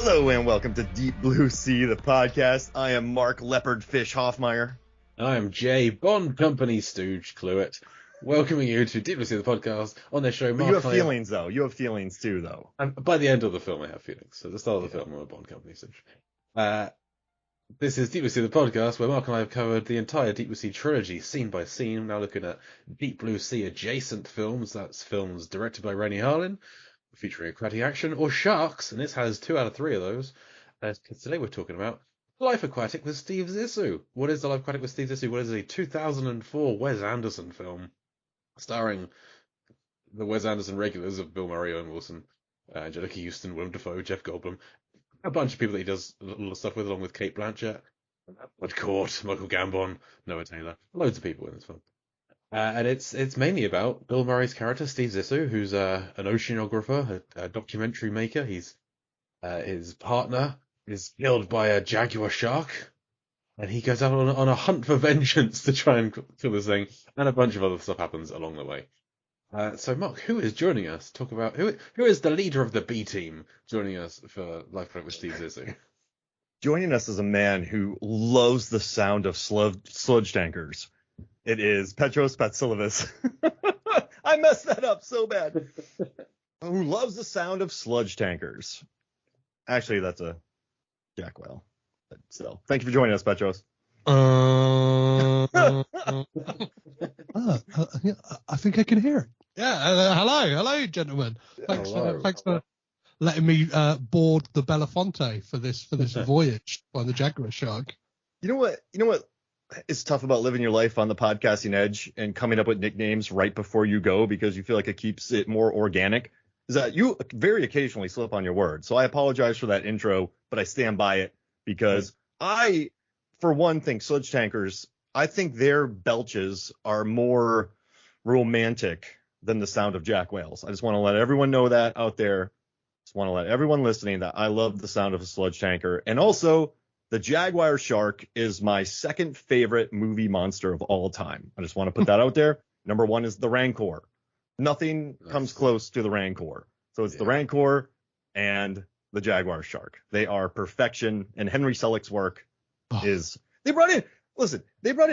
Hello and welcome to Deep Blue Sea, the podcast. I am Mark Leopardfish Hoffmeyer. I am Jay Bond Company Stooge Cluett, welcoming you to Deep Blue Sea, the podcast. On this show, But you have feelings, though. You have feelings, too, though. And by the end of the film, I have feelings. So at the start of the film, I'm a Bond Company Stooge. This is Deep Blue Sea, the podcast, where Mark and I have covered the entire Deep Blue Sea trilogy, scene by scene. Now looking at Deep Blue Sea adjacent films. That's films directed by Rennie Harlin, featuring aquatic action, or sharks, and this has 2 out of 3 of those. Today we're talking about Life Aquatic with Steve Zissou. What is The Life Aquatic with Steve Zissou? What is a 2004 Wes Anderson film starring the Wes Anderson regulars of Bill Murray, Owen Wilson, Angelica Houston, Willem Dafoe, Jeff Goldblum, a bunch of people that he does a lot of stuff with, along with Kate Blanchett, Bud Cort, Michael Gambon, Noah Taylor, loads of people in this film. And it's mainly about Bill Murray's character, Steve Zissou, who's an oceanographer, a documentary maker. His partner is killed by a jaguar shark, and he goes out on a hunt for vengeance to try and kill this thing, and a bunch of other stuff happens along the way. So, Mark, who is joining us? Talk about who is the leader of the B team joining us for Life Aquatic with Steve Zissou? Joining us is a man who loves the sound of sludge tankers. It is Petros Patsilivas. I messed that up so bad. Who loves the sound of sludge tankers. Actually, that's a jack whale. But still, thank you for joining us, Petros. I think I can hear it. Yeah. Hello, gentlemen. Thanks for letting me board the Belafonte for this voyage by the jaguar shark. You know what is tough about living your life on the podcasting edge and coming up with nicknames right before you go because you feel like it keeps it more organic? Is that you very occasionally slip on your words. So I apologize for that intro, but I stand by it because I, for one, think sludge tankers, I think their belches are more romantic than the sound of jack whales. I just want to let everyone know that out there. Just want to let everyone listening that I love the sound of a sludge tanker. And also, the jaguar shark is my second favorite movie monster of all time. I just want to put that out there. Number 1 is the Rancor. Nothing comes close to the Rancor. So it's the Rancor and the jaguar shark. They are perfection. And Henry Selick's work is... They brought in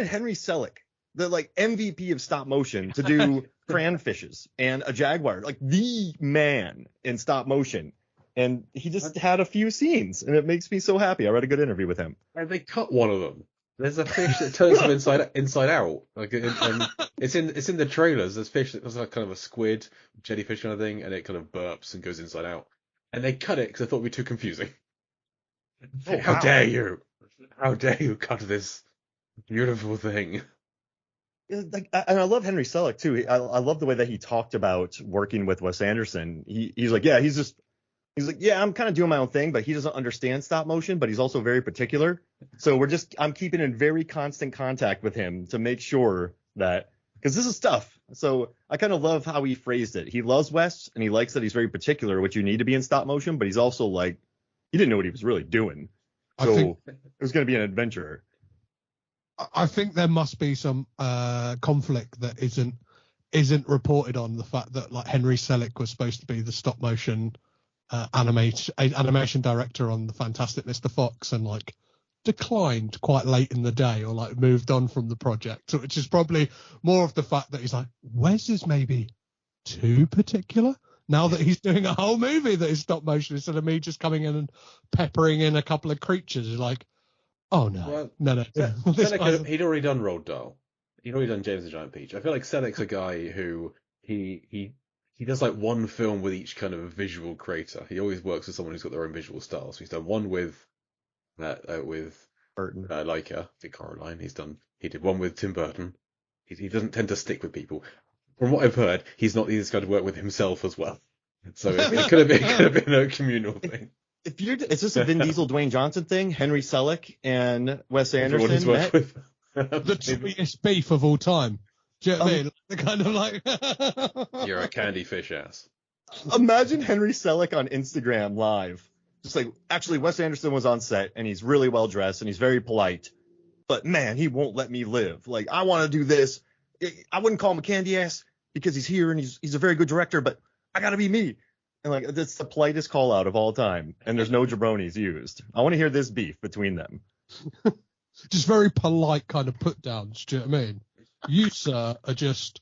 Henry Selick, the MVP of stop motion, to do cranfishes and a jaguar, like the man in stop motion. And he just had a few scenes, and it makes me so happy. I read a good interview with him. And they cut one of them. There's a fish that turns them inside out. And it's in the trailers. There's fish that looks like kind of a squid, jellyfish kind of thing, and it kind of burps and goes inside out. And they cut it because they thought it would be too confusing. Oh, How dare you? How dare you cut this beautiful thing? And I love Henry Selick too. I love the way that he talked about working with Wes Anderson. He's like, I'm kind of doing my own thing, but he doesn't understand stop motion, but he's also very particular. So I'm keeping in very constant contact with him to make sure that, because this is stuff. So I kind of love how he phrased it. He loves Wes, and he likes that he's very particular, which you need to be in stop motion, but he's also like, he didn't know what he was really doing. So it was going to be an adventure. I think there must be some conflict that isn't reported on, the fact that like Henry Selick was supposed to be the stop motion animation director on the Fantastic Mr. Fox, and like declined quite late in the day, or like moved on from the project, which is probably more of the fact that he's like, Wes is maybe too particular now that he's doing a whole movie that is stop motion instead of me just coming in and peppering in a couple of creatures. He's like, oh no. Selick, he'd already done Roald Dahl. He'd already done James the Giant Peach. I feel like Selick's a guy who he does like one film with each kind of visual creator. He always works with someone who's got their own visual style. So he's done one with Burton, Leica, I think Coraline. He did one with Tim Burton. He doesn't tend to stick with people. From what I've heard, he's going to work with himself as well. So it could have been a communal thing. It's just a Vin Diesel, Dwayne Johnson thing. Henry Selick and Wes Anderson met. The sweetest beef of all time. Do you know what I mean? The kind of like... You're a candy fish ass. Imagine Henry Selick on Instagram live. Just like, actually, Wes Anderson was on set, and he's really well dressed, and he's very polite. But man, he won't let me live. Like, I want to do this. I wouldn't call him a candy ass because he's here and he's a very good director, but I got to be me. And like, that's the politest call out of all time. And there's no jabronis used. I want to hear this beef between them. Just very polite kind of put downs. Do you know what I mean? You, sir, are just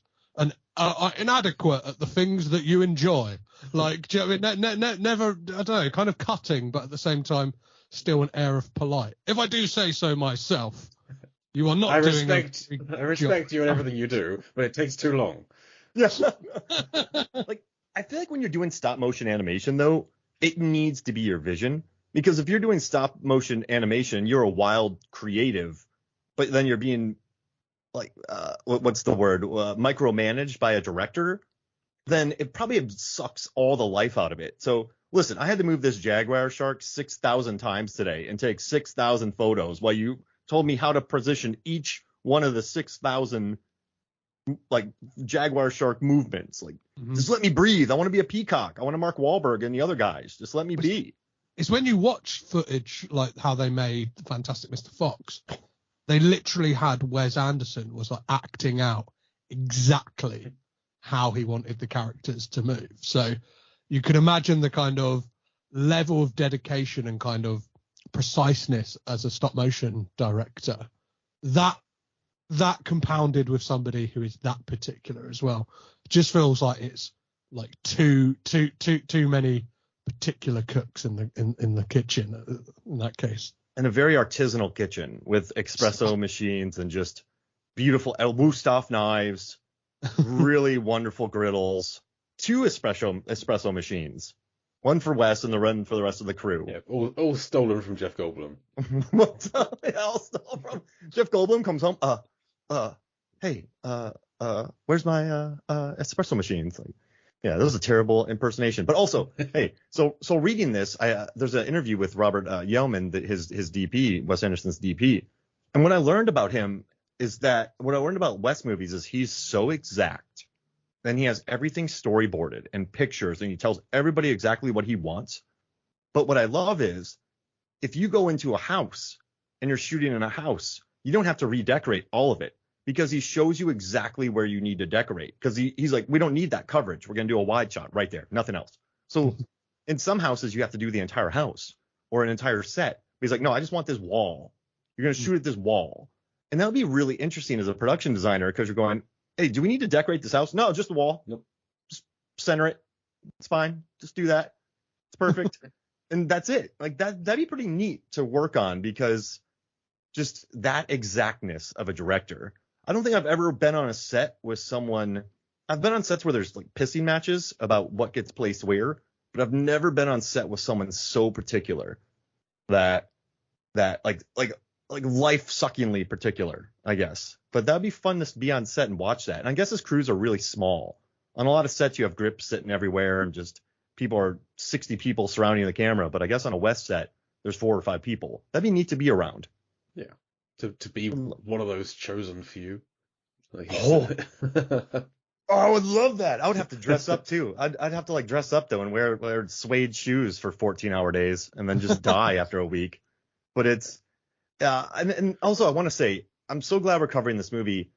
inadequate at the things that you enjoy. Like, do you know what I mean? Never, I don't know, kind of cutting, but at the same time, still an air of polite. If I do say so myself, you are not I doing respect you and everything you do, but it takes too long. Yeah. Like, I feel like when you're doing stop motion animation, though, it needs to be your vision. Because if you're doing stop motion animation, you're a wild creative, but then you're being like, what's the word, micromanaged by a director, then it probably sucks all the life out of it. So listen, I had to move this jaguar shark 6,000 times today and take 6,000 photos while you told me how to position each one of the 6,000 like jaguar shark movements. Like, just let me breathe. I want to be a peacock. I want to Mark Wahlberg and the other guys. Just let me be. It's when you watch footage like how they made Fantastic Mr. Fox, they literally had Wes Anderson was like acting out exactly how he wanted the characters to move. So you can imagine the kind of level of dedication and kind of preciseness as a stop motion director. That compounded with somebody who is that particular as well, just feels like it's like too many particular cooks in the kitchen in that case. And a very artisanal kitchen with espresso machines and just beautiful El Mustaf knives, really wonderful griddles, 2 espresso machines, one for Wes and the one for the rest of the crew. Yeah, all stolen from Jeff Goldblum. What the hell stolen from? Jeff Goldblum comes home. Hey, where's my espresso machines? Like, yeah, that was a terrible impersonation. But also, hey, so reading this, there's an interview with Robert Yeoman, his DP, Wes Anderson's DP, and what I learned about him is that what I learned about Wes movies is he's so exact, and he has everything storyboarded and pictures, and he tells everybody exactly what he wants. But what I love is if you go into a house and you're shooting in a house, you don't have to redecorate all of it, because he shows you exactly where you need to decorate. Because he's like, we don't need that coverage. We're going to do a wide shot right there. Nothing else. So in some houses, you have to do the entire house or an entire set. But he's like, no, I just want this wall. You're going to shoot at this wall. And that would be really interesting as a production designer, because you're going, hey, do we need to decorate this house? No, just the wall. Nope. Just center it. It's fine. Just do that. It's perfect. And that's it. Like that'd be pretty neat to work on, because just that exactness of a director. I don't think I've ever been on a set with someone. I've been on sets where there's like pissing matches about what gets placed where, but I've never been on set with someone so particular that like life-suckingly particular, I guess. But that'd be fun to be on set and watch that. And I guess his crews are really small. On a lot of sets, you have grips sitting everywhere and just 60 people surrounding the camera. But I guess on a West set, there's 4 or 5 people. That'd be neat to be around. Yeah. To be one of those chosen few. Like, I would love that. I would have to dress up too. I'd have to like dress up though and wear suede shoes for 14-hour days and then just die after a week. But it's and also I want to say I'm so glad we're covering this movie.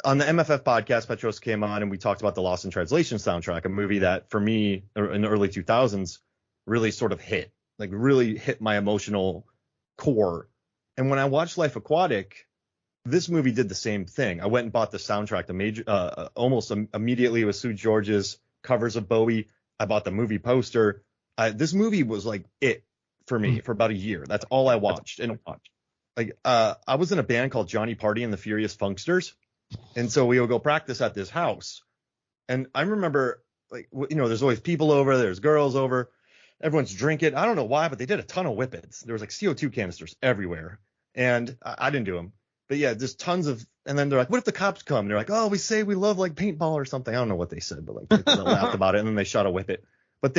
On the MFF podcast, Petros came on and we talked about the Lost in Translation soundtrack, a movie that for me in the early 2000s really sort of hit my emotional core. And when I watched Life Aquatic, this movie did the same thing. I went and bought the soundtrack, almost immediately with Sue George's covers of Bowie. I bought the movie poster. This movie was like it for me for about a year. That's all I watched. And like I was in a band called Johnny Party and the Furious Funksters, and so we would go practice at this house. And I remember, like, there's always people over, there's girls over, everyone's drinking. I don't know why, but they did a ton of whippets. There was like CO2 canisters everywhere, and I didn't do them. But yeah, just tons of, and then they're like, what if the cops come? And they're like, oh, we say we love like paintball or something. I don't know what they said, but like they laughed about it, and then they shot a whippet. But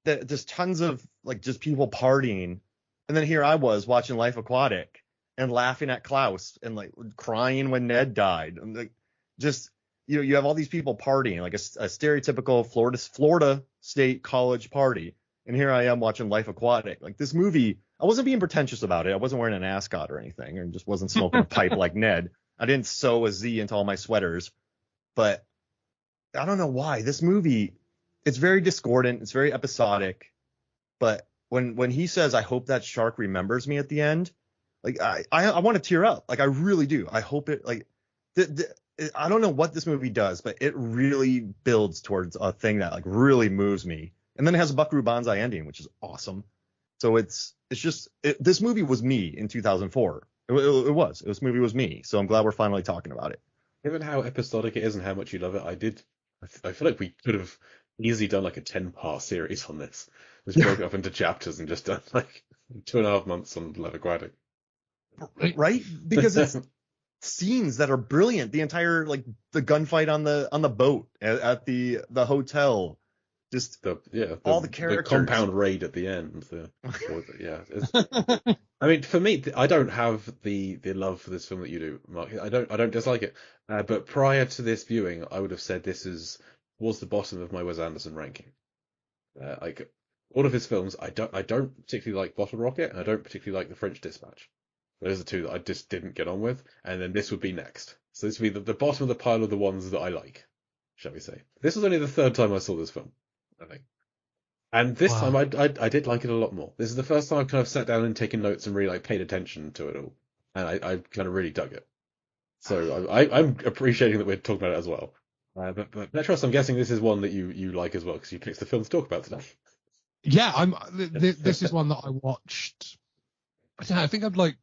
just tons of like just people partying. And then here I was watching Life Aquatic and laughing at Klaus and like crying when Ned died. And like just, you have all these people partying, like a stereotypical Florida State college party. And here I am watching Life Aquatic. Like this movie, I wasn't being pretentious about it. I wasn't wearing an ascot or anything, and just wasn't smoking a pipe like Ned. I didn't sew a Z into all my sweaters. But I don't know why. This movie, it's very discordant, it's very episodic, but when he says, I hope that shark remembers me at the end, like I want to tear up. Like I really do. I hope it like I don't know what this movie does, but it really builds towards a thing that like really moves me. And then it has a Buckaroo Banzai ending, which is awesome. So it's just this movie was me in 2004. This movie was me. So I'm glad we're finally talking about it. Given how episodic it is and how much you love it, I feel like we could have easily done like a 10-part series on this. Just broke it up into chapters and just done like 2.5 months on Aquatic. Right? Because it's scenes that are brilliant. The entire like the gunfight on the boat at the hotel. Just all the characters. The compound raid at the end. I mean, for me, I don't have the love for this film that you do, Mark. I don't dislike it. But prior to this viewing, I would have said this was the bottom of my Wes Anderson ranking. Like all of his films, I don't particularly like Bottle Rocket, and I don't particularly like The French Dispatch. Those are two that I just didn't get on with, and then this would be next. So this would be the bottom of the pile of the ones that I like, shall we say. This was only the third time I saw this film, I think. And this time I did like it a lot more. This is the first time I've kind of sat down and taken notes and really like paid attention to it all. And I kind of really dug it. So I'm appreciating that we're talking about it as well. But Petros, I'm guessing this is one that you like as well, because you picked the film to talk about today. Yeah, this is one that I watched. I think I'm like,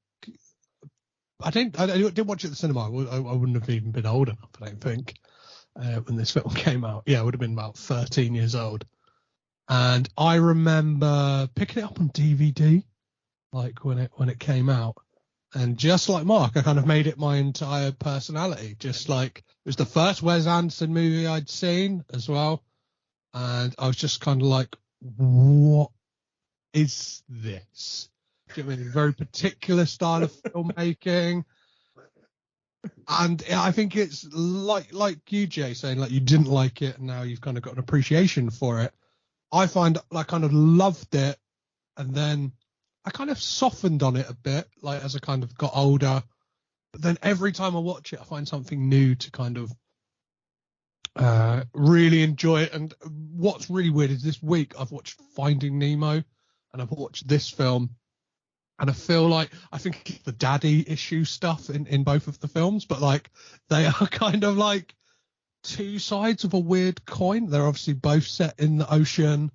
I didn't watch it at the cinema. I wouldn't have even been old enough, I don't think, when this film came out. Yeah, I would have been about 13 years old. And I remember picking it up on DVD, like when it came out. And just like Mark, I kind of made it my entire personality. Just like it was the first Wes Anderson movie I'd seen as well. And I was just kind of like, what is this? Do you know what I mean? Very particular style of filmmaking. And I think it's like you, Jay, saying like you didn't like it and now you've kind of got an appreciation for it. I find I kind of loved it, and then I kind of softened on it a bit, like as I kind of got older. But then every time I watch it, I find something new to kind of really enjoy it. And what's really weird is this week I've watched Finding Nemo, and I've watched this film, and I feel like I think it's the daddy issue stuff in both of the films, but like they are kind of like two sides of a weird coin. They're obviously both set in the ocean.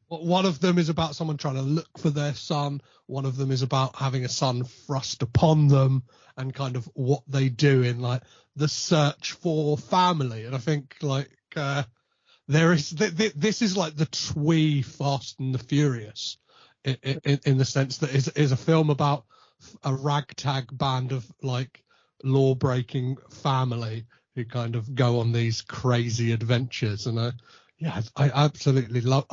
One of them is about someone trying to look for their son. One of them is about having a son thrust upon them and kind of what they do in like the search for family. And I think like there is this is like the twee Fast and the Furious in the sense that is a film about a ragtag band of like law-breaking family who kind of go on these crazy adventures. And I absolutely love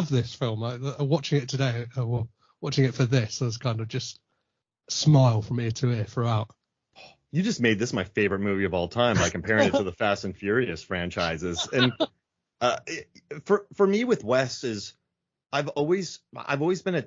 this film. Watching it today, watching it for this, was kind of just smile from ear to ear throughout. You just made this my favorite movie of all time by comparing it to the Fast and Furious franchises. And for me with Wes is I've always been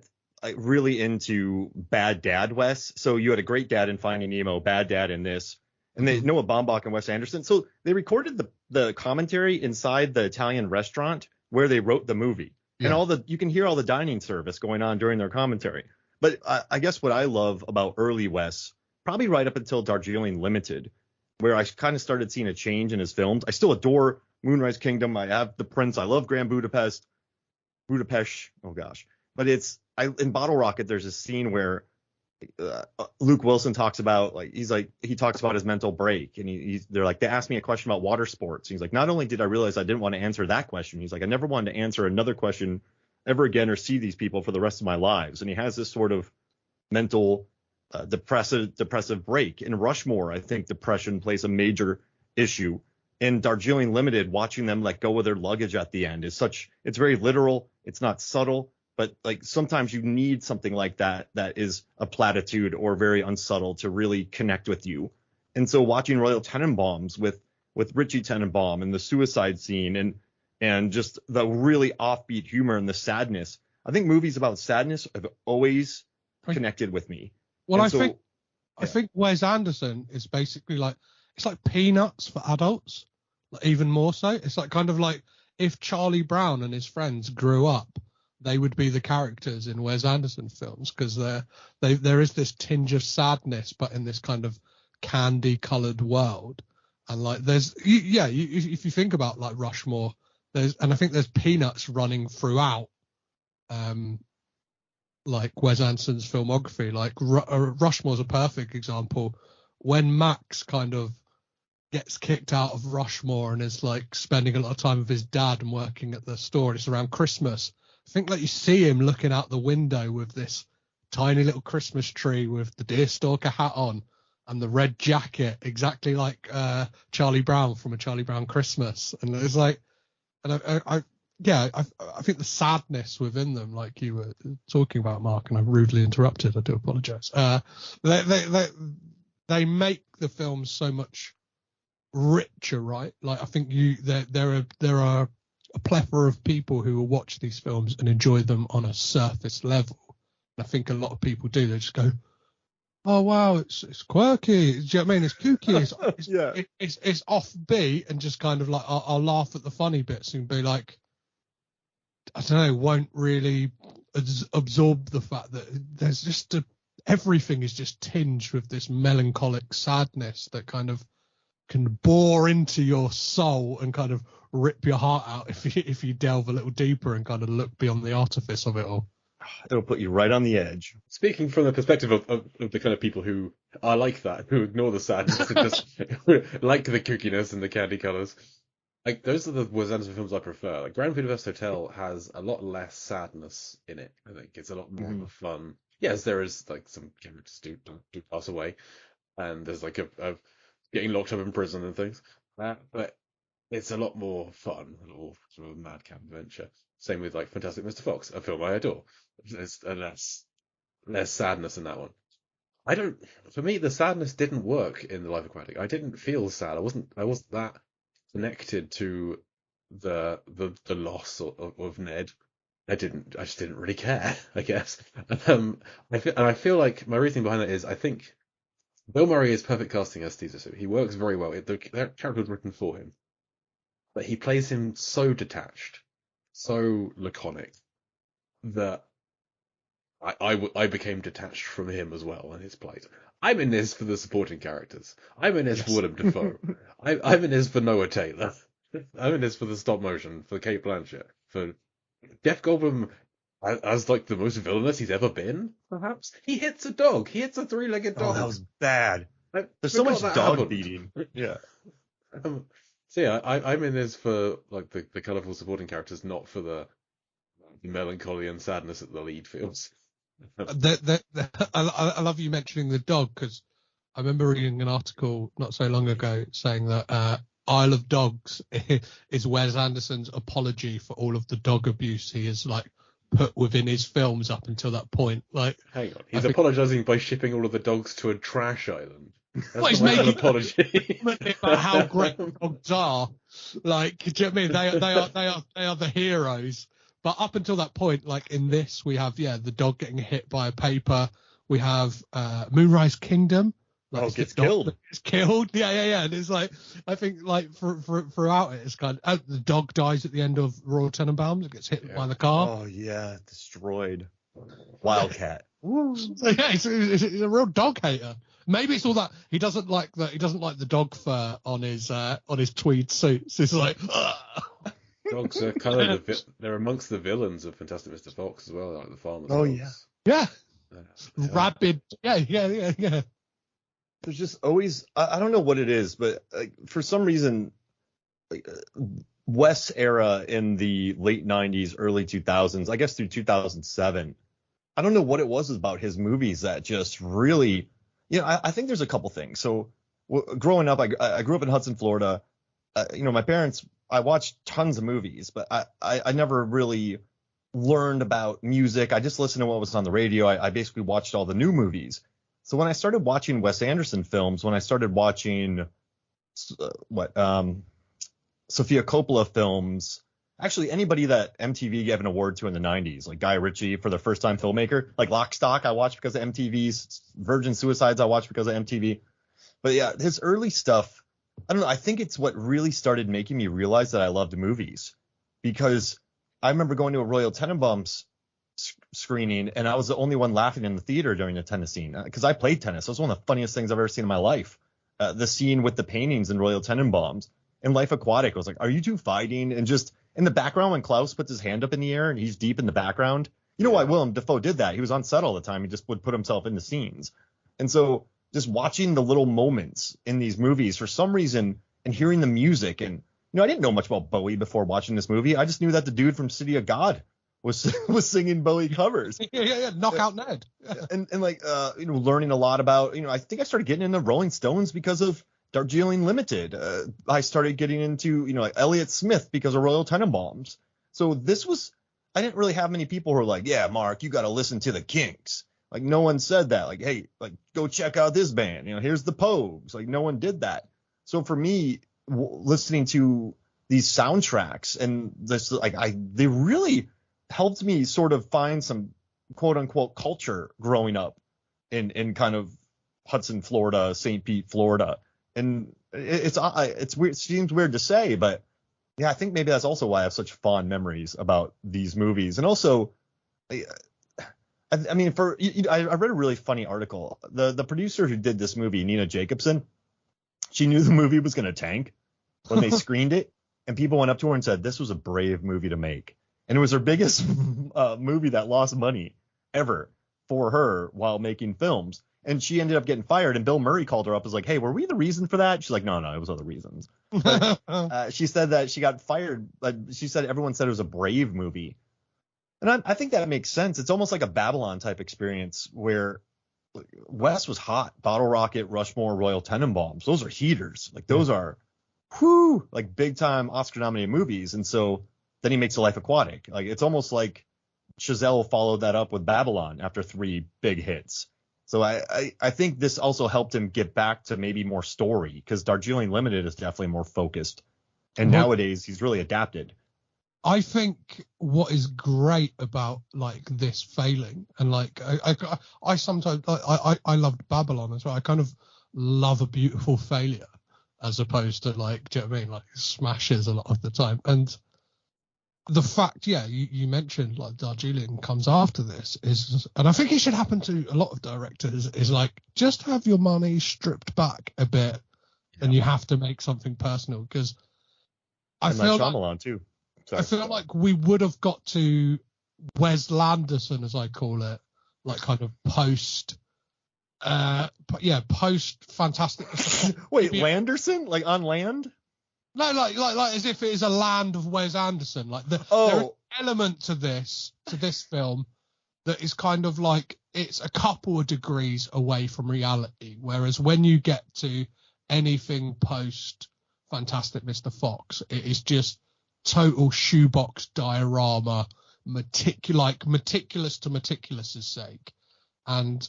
really into bad dad Wes. So you had a great dad in Finding Nemo, bad dad in this. And they Noah Baumbach and Wes Anderson. So they recorded the commentary inside the Italian restaurant where they wrote the movie. Yeah. And you can hear all the dining service going on during their commentary. But I guess what I love about early Wes, probably right up until Darjeeling Limited, where I kind of started seeing a change in his films. I still adore Moonrise Kingdom. I have The Prince. I love Grand Budapest. Oh gosh. But in Bottle Rocket, there's a scene where Luke Wilson talks about he talks about his mental break, and they're like, they asked me a question about water sports. And he's like, not only did I realize I didn't want to answer that question, he's like, I never wanted to answer another question ever again or see these people for the rest of my lives. And he has this sort of mental depressive break. In Rushmore, I think depression plays a major issue. In Darjeeling Limited, watching them let go of their luggage at the end it's very literal. It's not subtle. But like sometimes you need something like that is a platitude or very unsubtle to really connect with you. And so watching Royal Tenenbaums with Richie Tenenbaum and the suicide scene and just the really offbeat humor and the sadness. I think movies about sadness have always connected with me. Well, I think Wes Anderson is basically like, it's like Peanuts for adults, like even more so. It's like kind of like if Charlie Brown and his friends grew up, they would be the characters in Wes Anderson films, because there is this tinge of sadness, but in this kind of candy-coloured world. And like if you think about like Rushmore, I think there's peanuts running throughout like Wes Anderson's filmography. Like Rushmore's a perfect example. When Max kind of gets kicked out of Rushmore and is like spending a lot of time with his dad and working at the store, and it's around Christmas, I think like you see him looking out the window with this tiny little Christmas tree with the deerstalker hat on and the red jacket, exactly like Charlie Brown from A Charlie Brown Christmas. And it's like, and I think the sadness within them, like you were talking about, Mark, and I rudely interrupted, I do apologize. They make the film so much richer, right? Like I think there are a plethora of people who will watch these films and enjoy them on a surface level. And I think a lot of people do. They just go, "Oh wow, it's quirky." Do you know what I mean? It's kooky. It's offbeat, and just kind of like I'll laugh at the funny bits and be like, I don't know, won't really absorb the fact that there's just everything is just tinged with this melancholic sadness that kind of can bore into your soul and kind of rip your heart out if you delve a little deeper and kind of look beyond the artifice of it all. It'll put you right on the edge. Speaking from the perspective of the kind of people who are like that, who ignore the sadness and just like the kookiness and the candy colours, like those are the Wes Anderson films I prefer. Like Grand Budapest Hotel has a lot less sadness in it. I think it's a lot more of fun. Yes, there is like some characters do pass away, and there's like a getting locked up in prison and things, but it's a lot more fun, a little sort of madcap adventure. Same with like Fantastic Mr. Fox, a film I adore. There's less sadness in that one. For me, the sadness didn't work in The Life Aquatic. I didn't feel sad. I wasn't that connected to the loss of Ned. I just didn't really care, I guess. I feel like my reasoning behind that is, I think Bill Murray is perfect casting as Steve Zissou. He works very well. The character was written for him, but he plays him so detached, so laconic, that I became detached from him as well and his plight. I'm in this for the supporting characters. I'm in this for Willem Dafoe. I'm in this for Noah Taylor. I'm in this for the stop motion, for Kate Blanchett, for Jeff Goldblum as like the most villainous he's ever been, perhaps. He hits a dog. He hits a three-legged dog. Oh, that was bad. There's so much dog beating. Yeah. So yeah, I'm in this for like the colourful supporting characters, not for the melancholy and sadness that the lead feels. I love you mentioning the dog, because I remember reading an article not so long ago saying that Isle of Dogs is Wes Anderson's apology for all of the dog abuse he has like put within his films up until that point. Like, hang on, he's apologising by shipping all of the dogs to a trash island. Well, he's making an apology about how great dogs are. Like, do you know what I mean? They are the heroes. But up until that point, like in this, we have the dog getting hit by a paper. We have Moonrise Kingdom. Like, gets killed. It's killed. Yeah. And it's like, I think like throughout it, it's kind of the dog dies at the end of Royal Tenenbaums. It gets hit by the car. Oh yeah, destroyed. Wildcat. So yeah, he's a real dog hater. Maybe it's all that he doesn't like the dog fur on his tweed suits. It's like dogs are kind of they're amongst the villains of Fantastic Mr. Fox as well, like the farmers. Oh dogs. Yeah. Rabid. Yeah. There's just always, I don't know what it is, but for some reason, Wes era in the late 90s, early 2000s, I guess through 2007, I don't know what it was about his movies that just really, I think there's a couple things. So growing up, I grew up in Hudson, Florida. My parents, I watched tons of movies, but I never really learned about music. I just listened to what was on the radio. I basically watched all the new movies. So when I started watching Wes Anderson films, when I started watching Sofia Coppola films, actually anybody that MTV gave an award to in the 90s, like Guy Ritchie for the first time filmmaker, like Lock, Stock, I watched because of MTV's, Virgin Suicides I watched because of MTV. But yeah, his early stuff, I don't know, I think it's what really started making me realize that I loved movies. because I remember going to a Royal Tenenbaums screening, and I was the only one laughing in the theater during the tennis scene because I played tennis. It was one of the funniest things I've ever seen in my life. The scene with the paintings in Royal Tenenbaums. In Life Aquatic, I was like, are you two fighting? And just in the background when Klaus puts his hand up in the air and he's deep in the background. You know why Willem Dafoe did that? He was on set all the time. He just would put himself in the scenes. And so just watching the little moments in these movies for some reason and hearing the music. And, I didn't know much about Bowie before watching this movie. I just knew that the dude from City of God was singing Bowie covers. Yeah. Knockout Ned. and learning a lot about, I think I started getting into Rolling Stones because of Darjeeling Limited. I started getting into, like Elliott Smith because of Royal Tenenbaums. So I didn't really have many people who were like, yeah, Mark, you got to listen to the Kinks. Like no one said that. Like, hey, like go check out this band. Here's the Pogues. Like no one did that. So for me, listening to these soundtracks and this, they really helped me sort of find some quote unquote culture growing up in kind of Hudson, Florida, St. Pete, Florida. And it's weird. It seems weird to say, but yeah, I think maybe that's also why I have such fond memories about these movies. And also, I mean, I read a really funny article. The producer who did this movie, Nina Jacobson, she knew the movie was going to tank when they screened it, and people went up to her and said, "This was a brave movie to make," and it was her biggest movie that lost money ever for her while making films. And she ended up getting fired, and Bill Murray called her up, was like, hey, were we the reason for that? She's like, no, it was other reasons. But, she said that she got fired. She said everyone said it was a brave movie. And I think that makes sense. It's almost like a Babylon type experience where Wes was hot. Bottle Rocket, Rushmore, Royal Tenenbaums. Those are heaters. Like those are, like big time Oscar nominated movies. And so then he makes A Life Aquatic. Like it's almost like Chazelle followed that up with Babylon after 3 big hits. So I think this also helped him get back to maybe more story because Darjeeling Limited is definitely more focused. And nowadays he's really adapted. I think what is great about like this failing and like I sometimes I loved Babylon as well. I kind of love a beautiful failure as opposed to like, do you know what I mean? Like smashes a lot of the time. And the fact, you mentioned like Darjeeling comes after this and I think it should happen to a lot of directors is like just have your money stripped back a bit and you have to make something personal because I feel Shyamalan too. Sorry. I feel like we would have got to Wes Landerson, as I call it, like kind of post Fantastic. Wait, Landerson? Like on land? No, like as if it is a land of Wes Anderson. Like there is an element to this film that is kind of like it's a couple of degrees away from reality. Whereas when you get to anything post Fantastic Mr. Fox, it is just total shoebox diorama, meticulous to meticulous's sake. And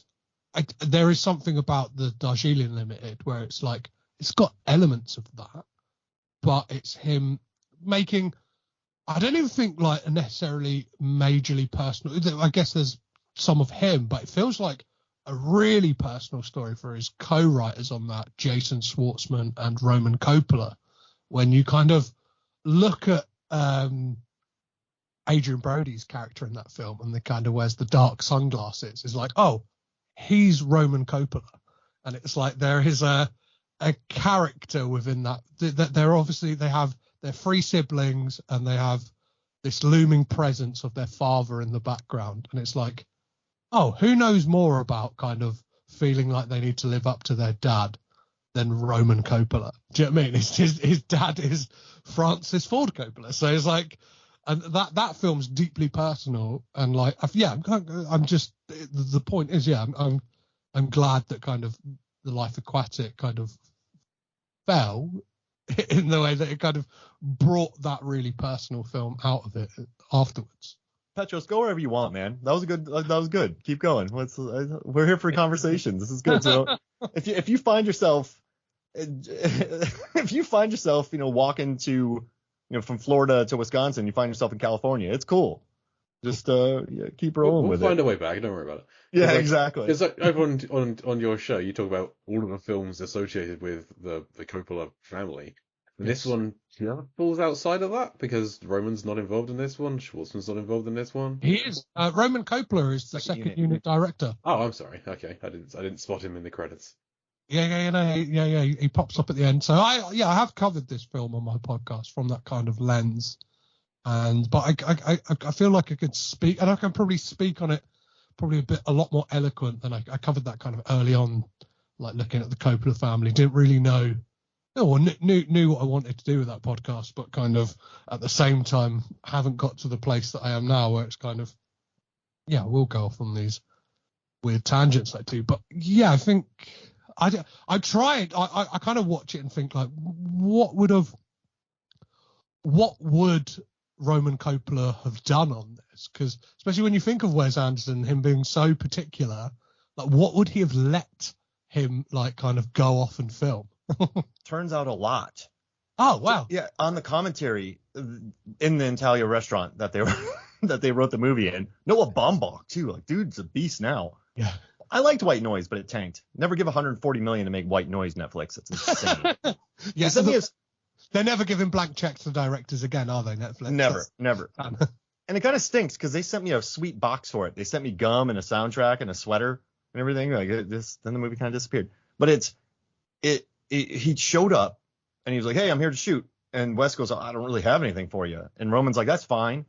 there is something about the Darjeeling Limited where it's like it's got elements of that. But it's him making, I don't even think like a necessarily majorly personal. I guess there's some of him, but it feels like a really personal story for his co-writers on that, Jason Schwartzman and Roman Coppola. When you kind of look at Adrian Brody's character in that film and the kind of wears the dark sunglasses, it's like, oh, he's Roman Coppola. And it's like there is a character within that they're obviously they have their 3 siblings and they have this looming presence of their father in the background, and it's like, oh, who knows more about kind of feeling like they need to live up to their dad than Roman Coppola? Do you know what I mean? His dad is Francis Ford Coppola, so it's like, and that film's deeply personal and like I'm just the point is I'm glad that kind of the Life Aquatic kind of fell in the way that it kind of brought that really personal film out of it afterwards. Petros, go wherever you want, man. That was good. Keep going. We're here for conversations. This is good. So if you find yourself, walking to, from Florida to Wisconsin, you find yourself in California, it's cool. Just keep rolling with it. We'll find a way back. Don't worry about it. Yeah, exactly. It's like everyone on your show, you talk about all of the films associated with the Coppola family, This one falls outside of that because Roman's not involved in this one. Schwartzman's not involved in this one. He is. Roman Coppola is the second unit director. Oh, I'm sorry. Okay, I didn't spot him in the credits. Yeah. He pops up at the end. So I have covered this film on my podcast from that kind of lens, but I feel like I could speak, and I can probably speak on it probably a lot more eloquent than I covered that kind of early on, like looking at the Coppola family. Didn't really know, or knew what I wanted to do with that podcast, but kind of at the same time haven't got to the place that I am now, where it's kind of, we'll go off on these weird tangents I do. But yeah, I think I tried. I kind of watch it and think like, what would Roman Coppola have done on this? Because especially when you think of Wes Anderson, him being so particular, like what would he have let him like kind of go off and film? Turns out a lot. Oh wow! Yeah, on the commentary in the Italia restaurant that they wrote the movie in, Noah Baumbach too. Like, dude's a beast now. Yeah. I liked White Noise, but it tanked. Never give 140 million to make White Noise, Netflix. That's insane. Yeah, they're never giving blank checks to directors again, are they, Netflix? Never. And it kind of stinks because they sent me a sweet box for it. They sent me gum and a soundtrack and a sweater and everything. Like then the movie kind of disappeared. But he showed up and he was like, "Hey, I'm here to shoot." And Wes goes, "I don't really have anything for you." And Roman's like, "That's fine."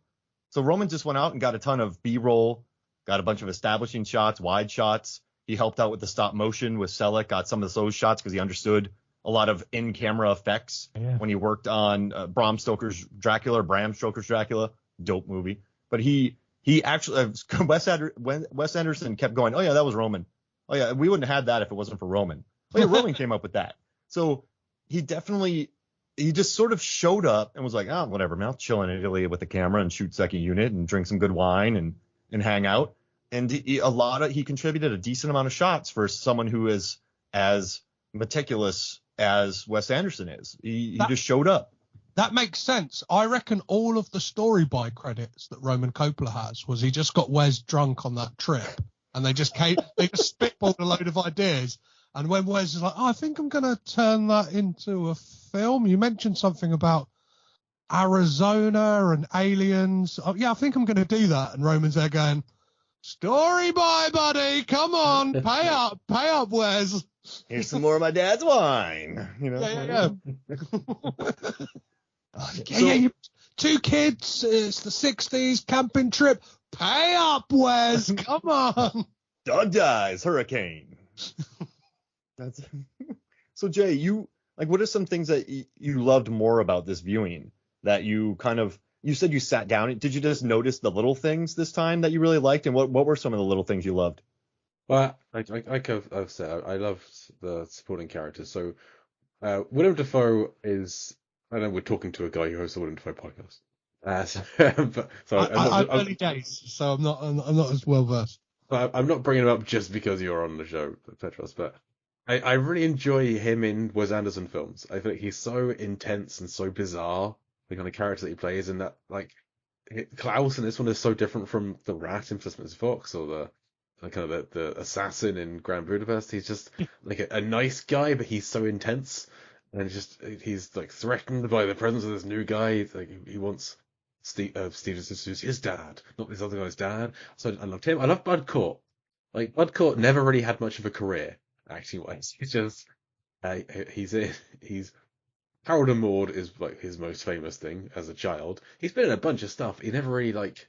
So Roman just went out and got a ton of B-roll, got a bunch of establishing shots, wide shots. He helped out with the stop motion with Selleck, got some of those shots because he understood a lot of in-camera effects when he worked on Bram Stoker's Dracula, dope movie. But he actually, Wes Anderson kept going, "Oh yeah, that was Roman. Oh yeah, we wouldn't have had that if it wasn't for Roman. Oh yeah, Roman came up with that." So he just sort of showed up and was like, "Oh, whatever, man, I'll chill in Italy with the camera and shoot second unit and drink some good wine and hang out." And he contributed a decent amount of shots for someone who is as meticulous as Wes Anderson is. He just showed up. That makes sense. I reckon all of the story by credits that Roman Coppola has was he just got Wes drunk on that trip and they just spitballed a load of ideas. And when Wes is like, "Oh, I think I'm going to turn that into a film. You mentioned something about Arizona and aliens. Oh, yeah, I think I'm going to do that." And Roman's there going, "Story by, buddy. Come on. Pay up, Wes. Here's some more of my dad's wine." You know? Yeah. Two kids. It's the 60s camping trip. Pay up, Wes. Come on. Dog dies. Hurricane. So Jay, what are some things that you loved more about this viewing that you said you sat down? Did you just notice the little things this time that you really liked, and what were some of the little things you loved? Well, like I've said, I loved the supporting characters. So Willem Dafoe is, I know we're talking to a guy who hosts a Willem Dafoe podcast. I'm early days, so I'm not as well versed. I'm not bringing him up just because you're on the show, Petros, but I really enjoy him in Wes Anderson films. I think he's so intense and so bizarre, the kind of character that he plays, and that like Klaus in this one is so different from the rat in Fist Mrs. Fox or the assassin in Grand Budapest. He's just like a nice guy, but he's so intense, and he's like threatened by the presence of this new guy. He wants Steven Zissou's his dad, not this other guy's dad. So I loved him. I love Bud Cort. Like Bud Cort never really had much of a career acting wise. He's just he's Harold and Maude is like his most famous thing as a child. He's been in a bunch of stuff. He never really like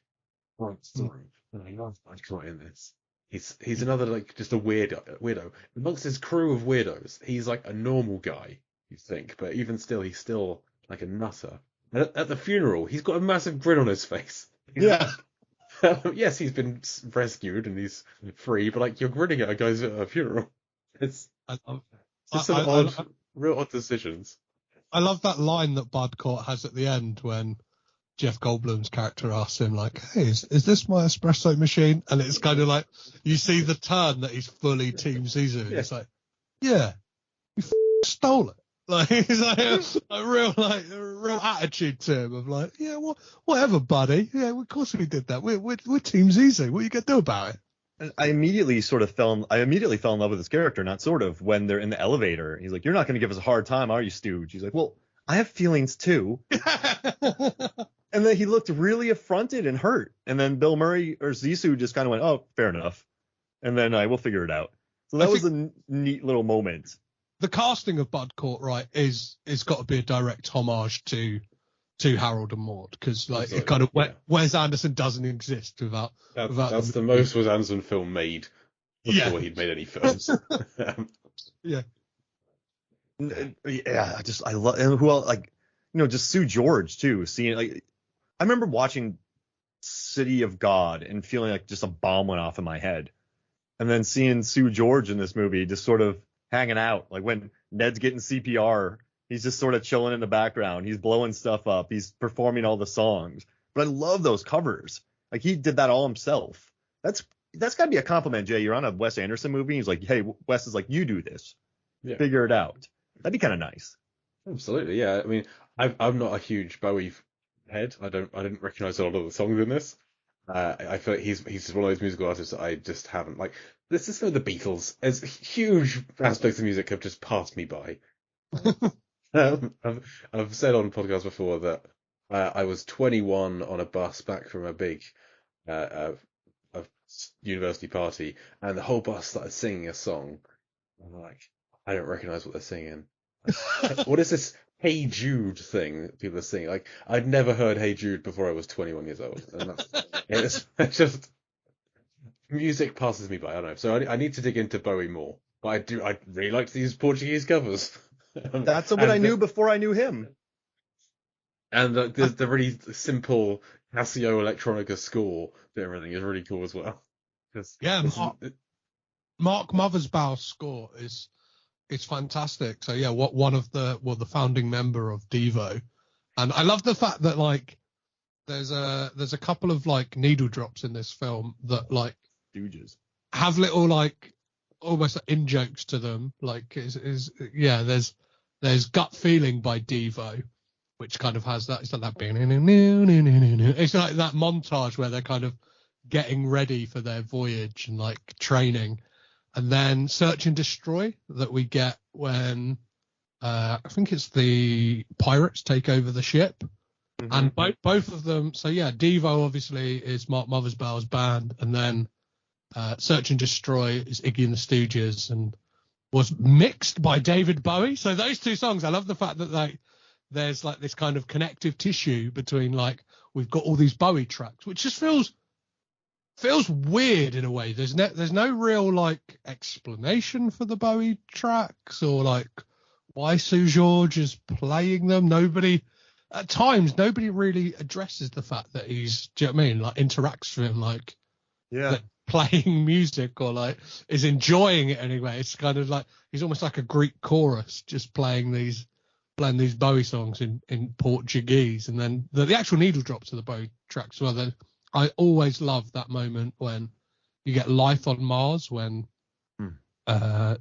writes through. I love Bud Cort in this. He's another like just a weirdo amongst his crew of weirdos. He's like a normal guy, you think, but even still, he's still like a nutter. And at the funeral, he's got a massive grin on his face. Yeah. Yes, he's been rescued and he's free, but like you're grinning at a guy's funeral. It's some real odd decisions. I love that line that Bud Cort has at the end when Jeff Goldblum's character asks him, like, "Hey, is this my espresso machine?" And it's kind of like, you see the turn that he's fully Team Zissou. Yeah. It's like, yeah, you stole it. Like, he's like a real attitude to him of like, yeah, whatever, buddy. Yeah, of course we did that. We're Team Zissou. What are you going to do about it? And I immediately fell in love with his character, not sort of, when they're in the elevator. He's like, "You're not going to give us a hard time, are you, Stooge?" He's like, "Well, I have feelings too. And then he looked really affronted and hurt. And then Bill Murray or Zissou just kind of went, oh, fair enough. And then we'll figure it out. So that was a neat little moment. The casting of Bud Cartwright is got to be a direct homage to Harold and Maude, because like it kind of Wes Anderson doesn't exist without that's the most Wes Anderson film made before he'd made any films. Yeah. Yeah, I love, and who else, like, just Sue George too. Seeing, like, I remember watching City of God and feeling like just a bomb went off in my head, and then seeing Sue George in this movie just sort of hanging out, like when Ned's getting CPR, he's just sort of chilling in the background, he's blowing stuff up, he's performing all the songs. But I love those covers, like he did that all himself. That's got to be a compliment, Jay. You're on a Wes Anderson movie, he's like, hey, Wes is like, you do this, figure it out. That'd be kind of nice. Absolutely, yeah. I mean, I'm not a huge Bowie head. I didn't recognize a lot of the songs in this. I feel like he's just one of those musical artists that I just haven't, like. This is for the Beatles. As huge aspects of music have just passed me by. I've said on podcasts before that I was 21 on a bus back from a big a university party, and the whole bus started singing a song. I'm like, I don't recognize what they're singing. What is this Hey Jude thing that people are singing? Like, I'd never heard Hey Jude before I was 21 years old, and it's just. Music passes me by, I don't know. So I need to dig into Bowie more. But I really like these Portuguese covers. That's what I knew before I knew him. And the really simple Casio electronica score to everything is really cool as well. Yeah, Mark Mothersbaugh's score is fantastic. So yeah, one of the founding member of Devo, and I love the fact that like there's a couple of like needle drops in this film that like Stooges have little like almost like in jokes to them. Like there's Gut Feeling by Devo, which kind of has that. It's like that. It's like that montage where they're kind of getting ready for their voyage and like training, and then Search and Destroy that we get when I think it's the pirates take over the ship. Mm-hmm. And both of them. So yeah, Devo obviously is Mark Mothersbaugh's band, and then Search and Destroy is Iggy and the Stooges, and was mixed by David Bowie. So those two songs, I love the fact that like there's like this kind of connective tissue between like we've got all these Bowie tracks, which just feels weird in a way. There's no real like explanation for the Bowie tracks or like why Sue George is playing them. At times, nobody really addresses the fact that he's, do you know what I mean? Like interacts with him, like playing music or like is enjoying it anyway. It's kind of like he's almost like a Greek chorus, just playing these Bowie songs in Portuguese, and then the actual needle drops of the Bowie tracks. Well, then I always love that moment when you get Life on Mars when Zissou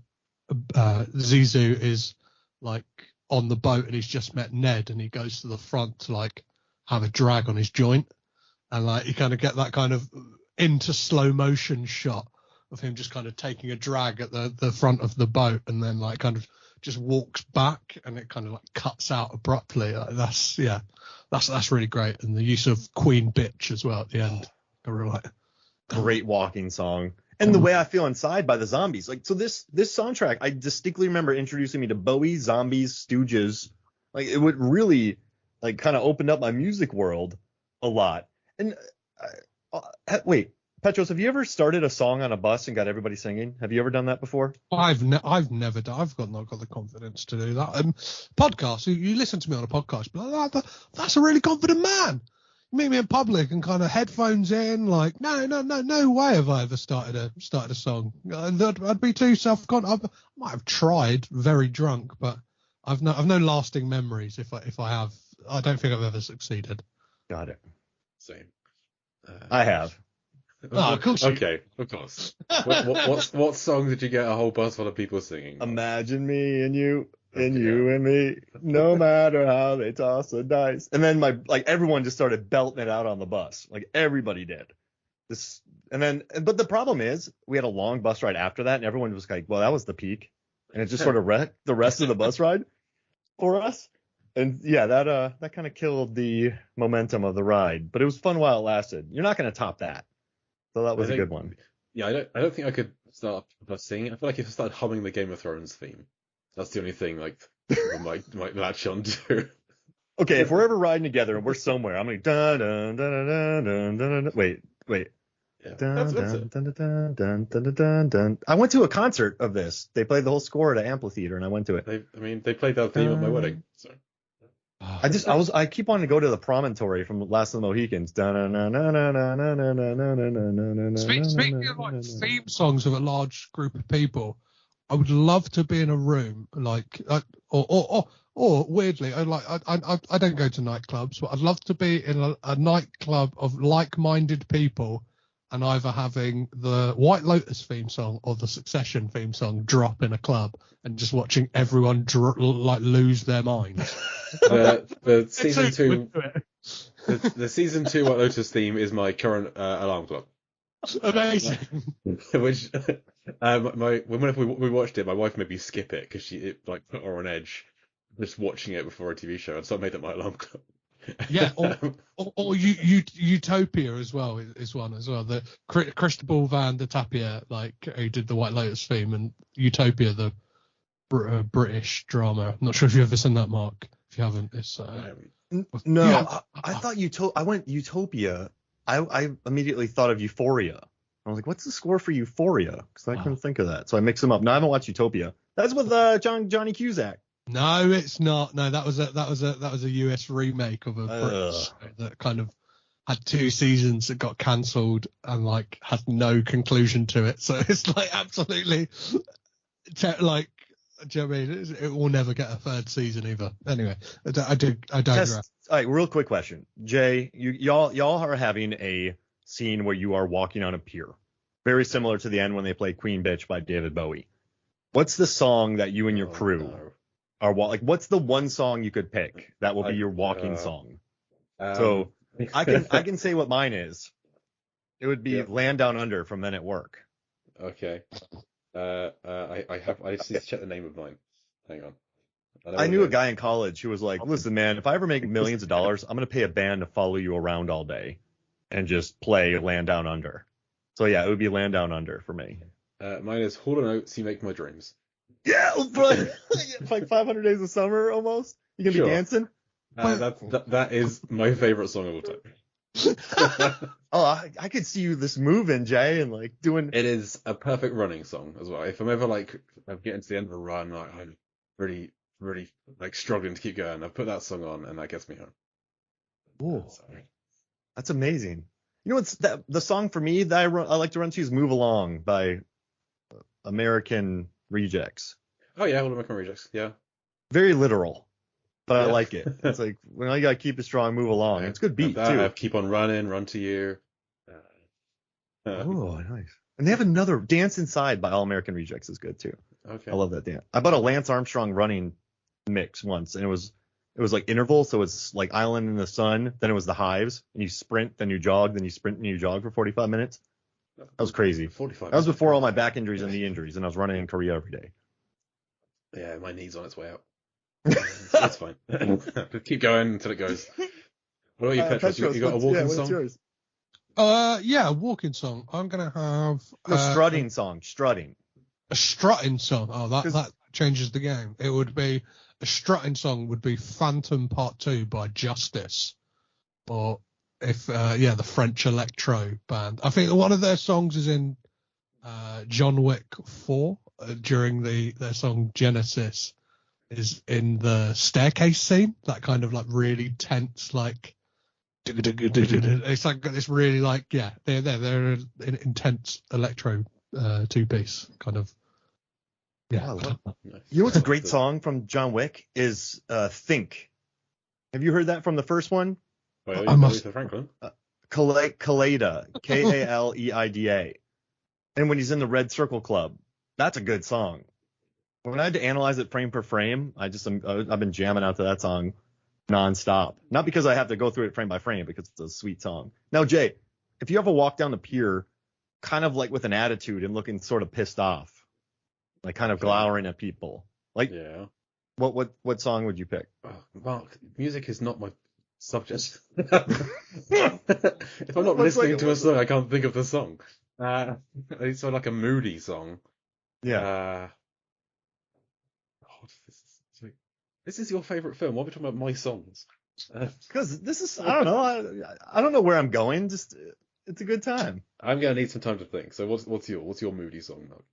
is like on the boat and he's just met Ned and he goes to the front to like have a drag on his joint, and like you kind of get that kind of into slow motion shot of him just kind of taking a drag at the front of the boat and then like kind of just walks back and it kind of like cuts out abruptly. Like, that's really great. And the use of Queen Bitch as well at the end. I really like it. Great walking song. And the way I feel inside by the Zombies. Like, so this soundtrack, I distinctly remember introducing me to Bowie, Zombies, Stooges. Like, it would really like kind of opened up my music world a lot. And wait, Petros, have you ever started a song on a bus and got everybody singing? Have you ever done that before? I've never done. I've not got the confidence to do that. Podcast. You listen to me on a podcast, but that's a really confident man. You meet me in public and kind of headphones in, like no way have I ever started a song. I'd be too self-conscious. I might have tried, very drunk, but I've no lasting memories. If I have, I don't think I've ever succeeded. Got it. Same. I have. Oh, of course. Okay, of course. What song did you get a whole bus full of people singing? Imagine me and you. And you and me, no matter how they toss the dice. And then everyone just started belting it out on the bus. Like everybody did. But the problem is we had a long bus ride after that and everyone was like, well, that was the peak. And it just sort of wrecked the rest of the bus ride for us. And yeah, that kind of killed the momentum of the ride, but it was fun while it lasted. You're not going to top that. So that was a good one. Yeah, I don't think I could start by singing. I feel like if I started humming the Game of Thrones theme, that's the only thing like people might latch on to. Okay, if we're ever riding together and we're somewhere, I'm like dun dun dun dun dun dun dun. Wait. Yeah, Dun, that's dun, it. dun, dun, dun, dun, dun, dun, dun. I went to a concert of this. They played the whole score at an amphitheater, and I went to it. They played that theme at my wedding. So. I keep wanting to go to the promontory from Last of the Mohicans. Speaking of like theme songs of a large group of people, I would love to be in a room or weirdly, I don't go to nightclubs, but I'd love to be in a nightclub of like-minded people, and either having the White Lotus theme song or the Succession theme song drop in a club, and just watching everyone lose their minds. The season 2, the season 2 White Lotus theme is my current alarm clock. Amazing. Which whenever we watched it, my wife made me skip it because it like put her on edge just watching it before a TV show, and so I made it my alarm clock. Yeah, or Utopia as well is one as well. The Cristobal Van de Tapia, like who did the White Lotus theme, and Utopia, the British drama. I'm not sure if you've ever seen that, Mark. If you haven't, it's no. Yeah. I thought I went Utopia. I immediately thought of Euphoria. I was like, what's the score for Euphoria? Because I couldn't think of that, so I mixed them up. No, I haven't watched Utopia. That's with Johnny Cusack. No, it's not. No, that was a US remake of a British show that kind of had 2 seasons that got cancelled and like had no conclusion to it. So it's like absolutely like, do you know what I mean? It will never get a 3rd season either. Anyway, I digress. All right, real quick question, Jay. Y'all are having a scene where you are walking on a pier, very similar to the end when they play Queen Bitch by David Bowie. What's the song that you and your crew are like? What's the one song you could pick that will be your walking song? So I can say what mine is. It would be Land Down Under from Men at Work. Okay. I just need to check the name of mine. Hang on. I knew a guy in college who was like, listen, man, if I ever make millions of dollars, I'm going to pay a band to follow you around all day and just play Land Down Under. So yeah, it would be Land Down Under for me. Mine is Hall & Oates, You Make My Dreams. Yeah, like 500 Days of Summer almost. You can be dancing. That is my favorite song of all time. I could see you this moving, Jay, and like doing. It is a perfect running song as well. If I'm ever like I'm getting to the end of a run, like, I'm really like struggling to keep going, I put that song on and that gets me home. Oh, that's amazing. You know what's the song for me that I like to run to is "Move Along" by American Rejects. Oh yeah, American Rejects. Yeah. Very literal, but I like it. It's like when you gotta keep it strong, move along. It's a good beat too. Keep on running, run to you. Oh, nice. And they have another Dance Inside by All American Rejects is good too. Okay. I love that dance. I bought a Lance Armstrong running mix once, and it was like interval, so it's like Island in the Sun, then it was the Hives, and you sprint, then you jog, then you sprint and you jog for 45 minutes. That was crazy. 45. That was before all my back injuries and knee injuries, and I was running in Korea every day. Yeah, my knee's on its way out. It's fine. Keep going until it goes. What about you, Petros? You got a walking song? Yours? A walking song. I'm gonna have strutting song. Strutting. A strutting song. Oh, that changes the game. It would be a strutting song. Would be Phantom Part 2 by Justice, or if the French electro band. I think one of their songs is in John Wick 4 during their song Genesis is in the staircase scene. That kind of like really tense like. It's like this really like they're an intense electro 2-piece kind of. Yeah. You know what's a great song from John Wick is Think. Have you heard that from the first one? I must. Franklin. Kaleida, Kaleida. And when he's in the Red Circle Club, that's a good song. When I had to analyze it frame per frame, I've been jamming out to that song nonstop. Not because I have to go through it frame by frame, because it's a sweet song. Now, Jay, if you ever walk down the pier, kind of like with an attitude and looking sort of pissed off, like kind of glowering at people, like What song would you pick? Oh, Mark, music is not my subject. If I'm not listening to a song, I can't think of the song. It's sort of like a moody song. Yeah. This is your favorite film. Why are we talking about my songs? Because this is, I don't know. I don't know where I'm going. Just, it's a good time. I'm gonna need some time to think. So what's your moody song, Mark?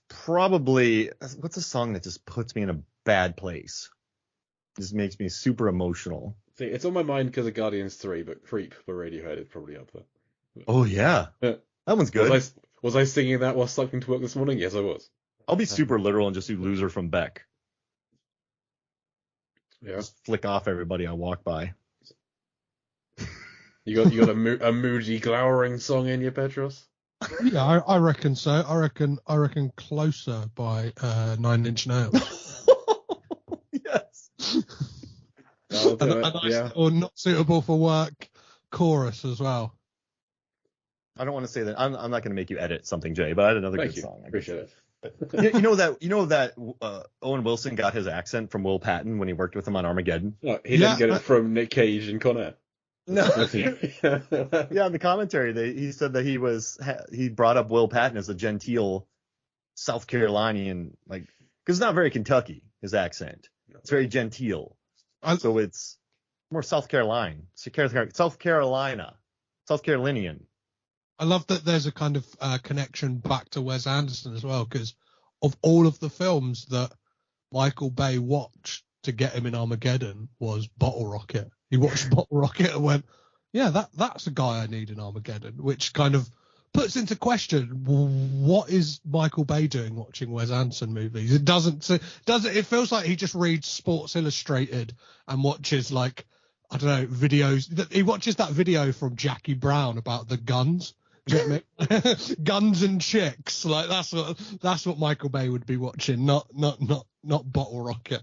Probably, what's a song that just puts me in a bad place? Just makes me super emotional. See, it's on my mind because of Guardians 3, but Creep by Radiohead is probably up there. Oh yeah, that one's good. Was I singing that while cycling to work this morning? Yes, I was. I'll be super literal and just do Loser from Beck. Yeah. Just flick off everybody I walk by. You got a moody, glowering song in you, Petros? Yeah, I reckon so. I reckon Closer by 9 Inch Nails. Yes. Or Not Suitable for Work chorus as well. I don't want to say that. I'm not going to make you edit something, Jay, but I had another Thank good you. song. Appreciate it. You know that Owen Wilson got his accent from Will Patton when he worked with him on Armageddon? No, he didn't get it from Nick Cage and Con Air. No. Yeah, in the commentary, he said that he brought up Will Patton as a genteel South Carolinian, like, because it's not very Kentucky, his accent. It's very genteel. So it's more South Carolinian. I love that there's a kind of connection back to Wes Anderson as well, because of all of the films that Michael Bay watched to get him in Armageddon was Bottle Rocket. He watched Bottle Rocket and went, yeah, that's a guy I need in Armageddon, which kind of puts into question what is Michael Bay doing watching Wes Anderson movies. It feels like he just reads Sports Illustrated and watches, like, I don't know, videos. He watches that video from Jackie Brown about the guns. Do you know what I mean? Guns and chicks. Like, that's what Michael Bay would be watching, not Bottle Rocket.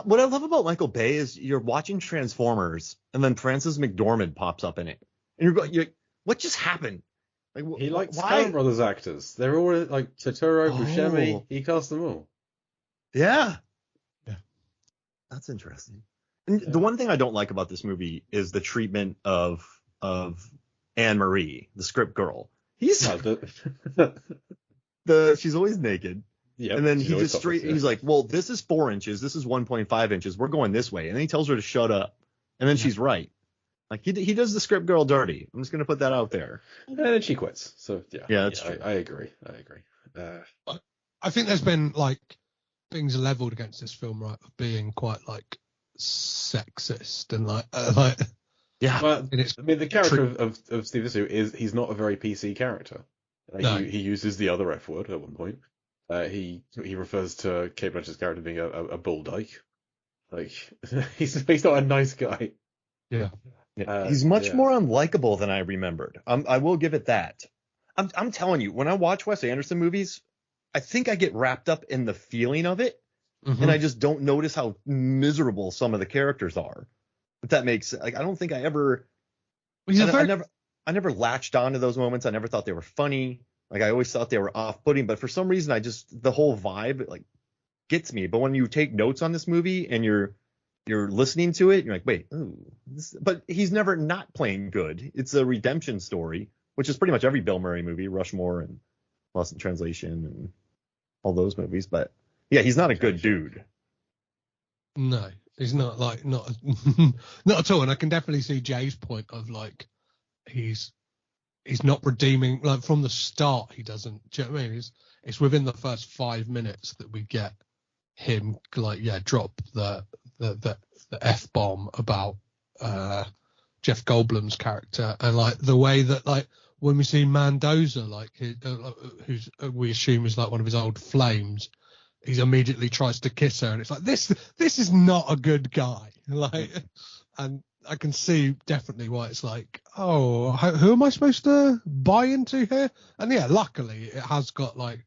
What I love about Michael Bay is you're watching Transformers and then Frances McDormand pops up in it, and you're like, what just happened? Like, he likes why? Coen Brothers actors. They're all like Totoro, Buscemi. He cast them all. Yeah. That's interesting. And the one thing I don't like about this movie is the treatment of Anne Marie, the script girl. She's always naked. Yep, and then he's like, well, this is 4 inches. This is 1.5 inches. We're going this way. And then he tells her to shut up. And then she's right. Like, he does the script girl dirty. I'm just going to put that out there. And then she quits. So, yeah, that's true. I agree. I think there's been, like, things leveled against this film, right, of being quite, like, sexist and, like yeah. Well, I mean, the character of Steve Zissou he's not a very PC character. No. He uses the other F word at one point. He refers to Cate Blanchett's character being a bull dyke. Like, he's not a nice guy. Yeah. He's much more unlikable than I remembered. I will give it that. I'm telling you, when I watch Wes Anderson movies, I think I get wrapped up in the feeling of it, and I just don't notice how miserable some of the characters are. If that makes, like, I don't think I ever. I never latched on to those moments. I never thought they were funny. Like, I always thought they were off-putting, but for some reason, the whole vibe, like, gets me. But when you take notes on this movie and you're listening to it, you're like, wait, but he's never not playing good. It's a redemption story, which is pretty much every Bill Murray movie, Rushmore and Lost in Translation and all those movies. But yeah, he's not a good dude. No, he's not, like, not at all. And I can definitely see Jay's point of, like, he's not redeeming, like, from the start. He doesn't. Do you know what I mean? It's within the first 5 minutes that we get him, like, drop the F-bomb about Jeff Goldblum's character, and, like, the way that, like, when we see Mendoza, like, who's we assume is, like, one of his old flames, he immediately tries to kiss her, and it's like, this is not a good guy, like, and I can see definitely why it's like, oh, who am I supposed to buy into here? And yeah, luckily it has got, like,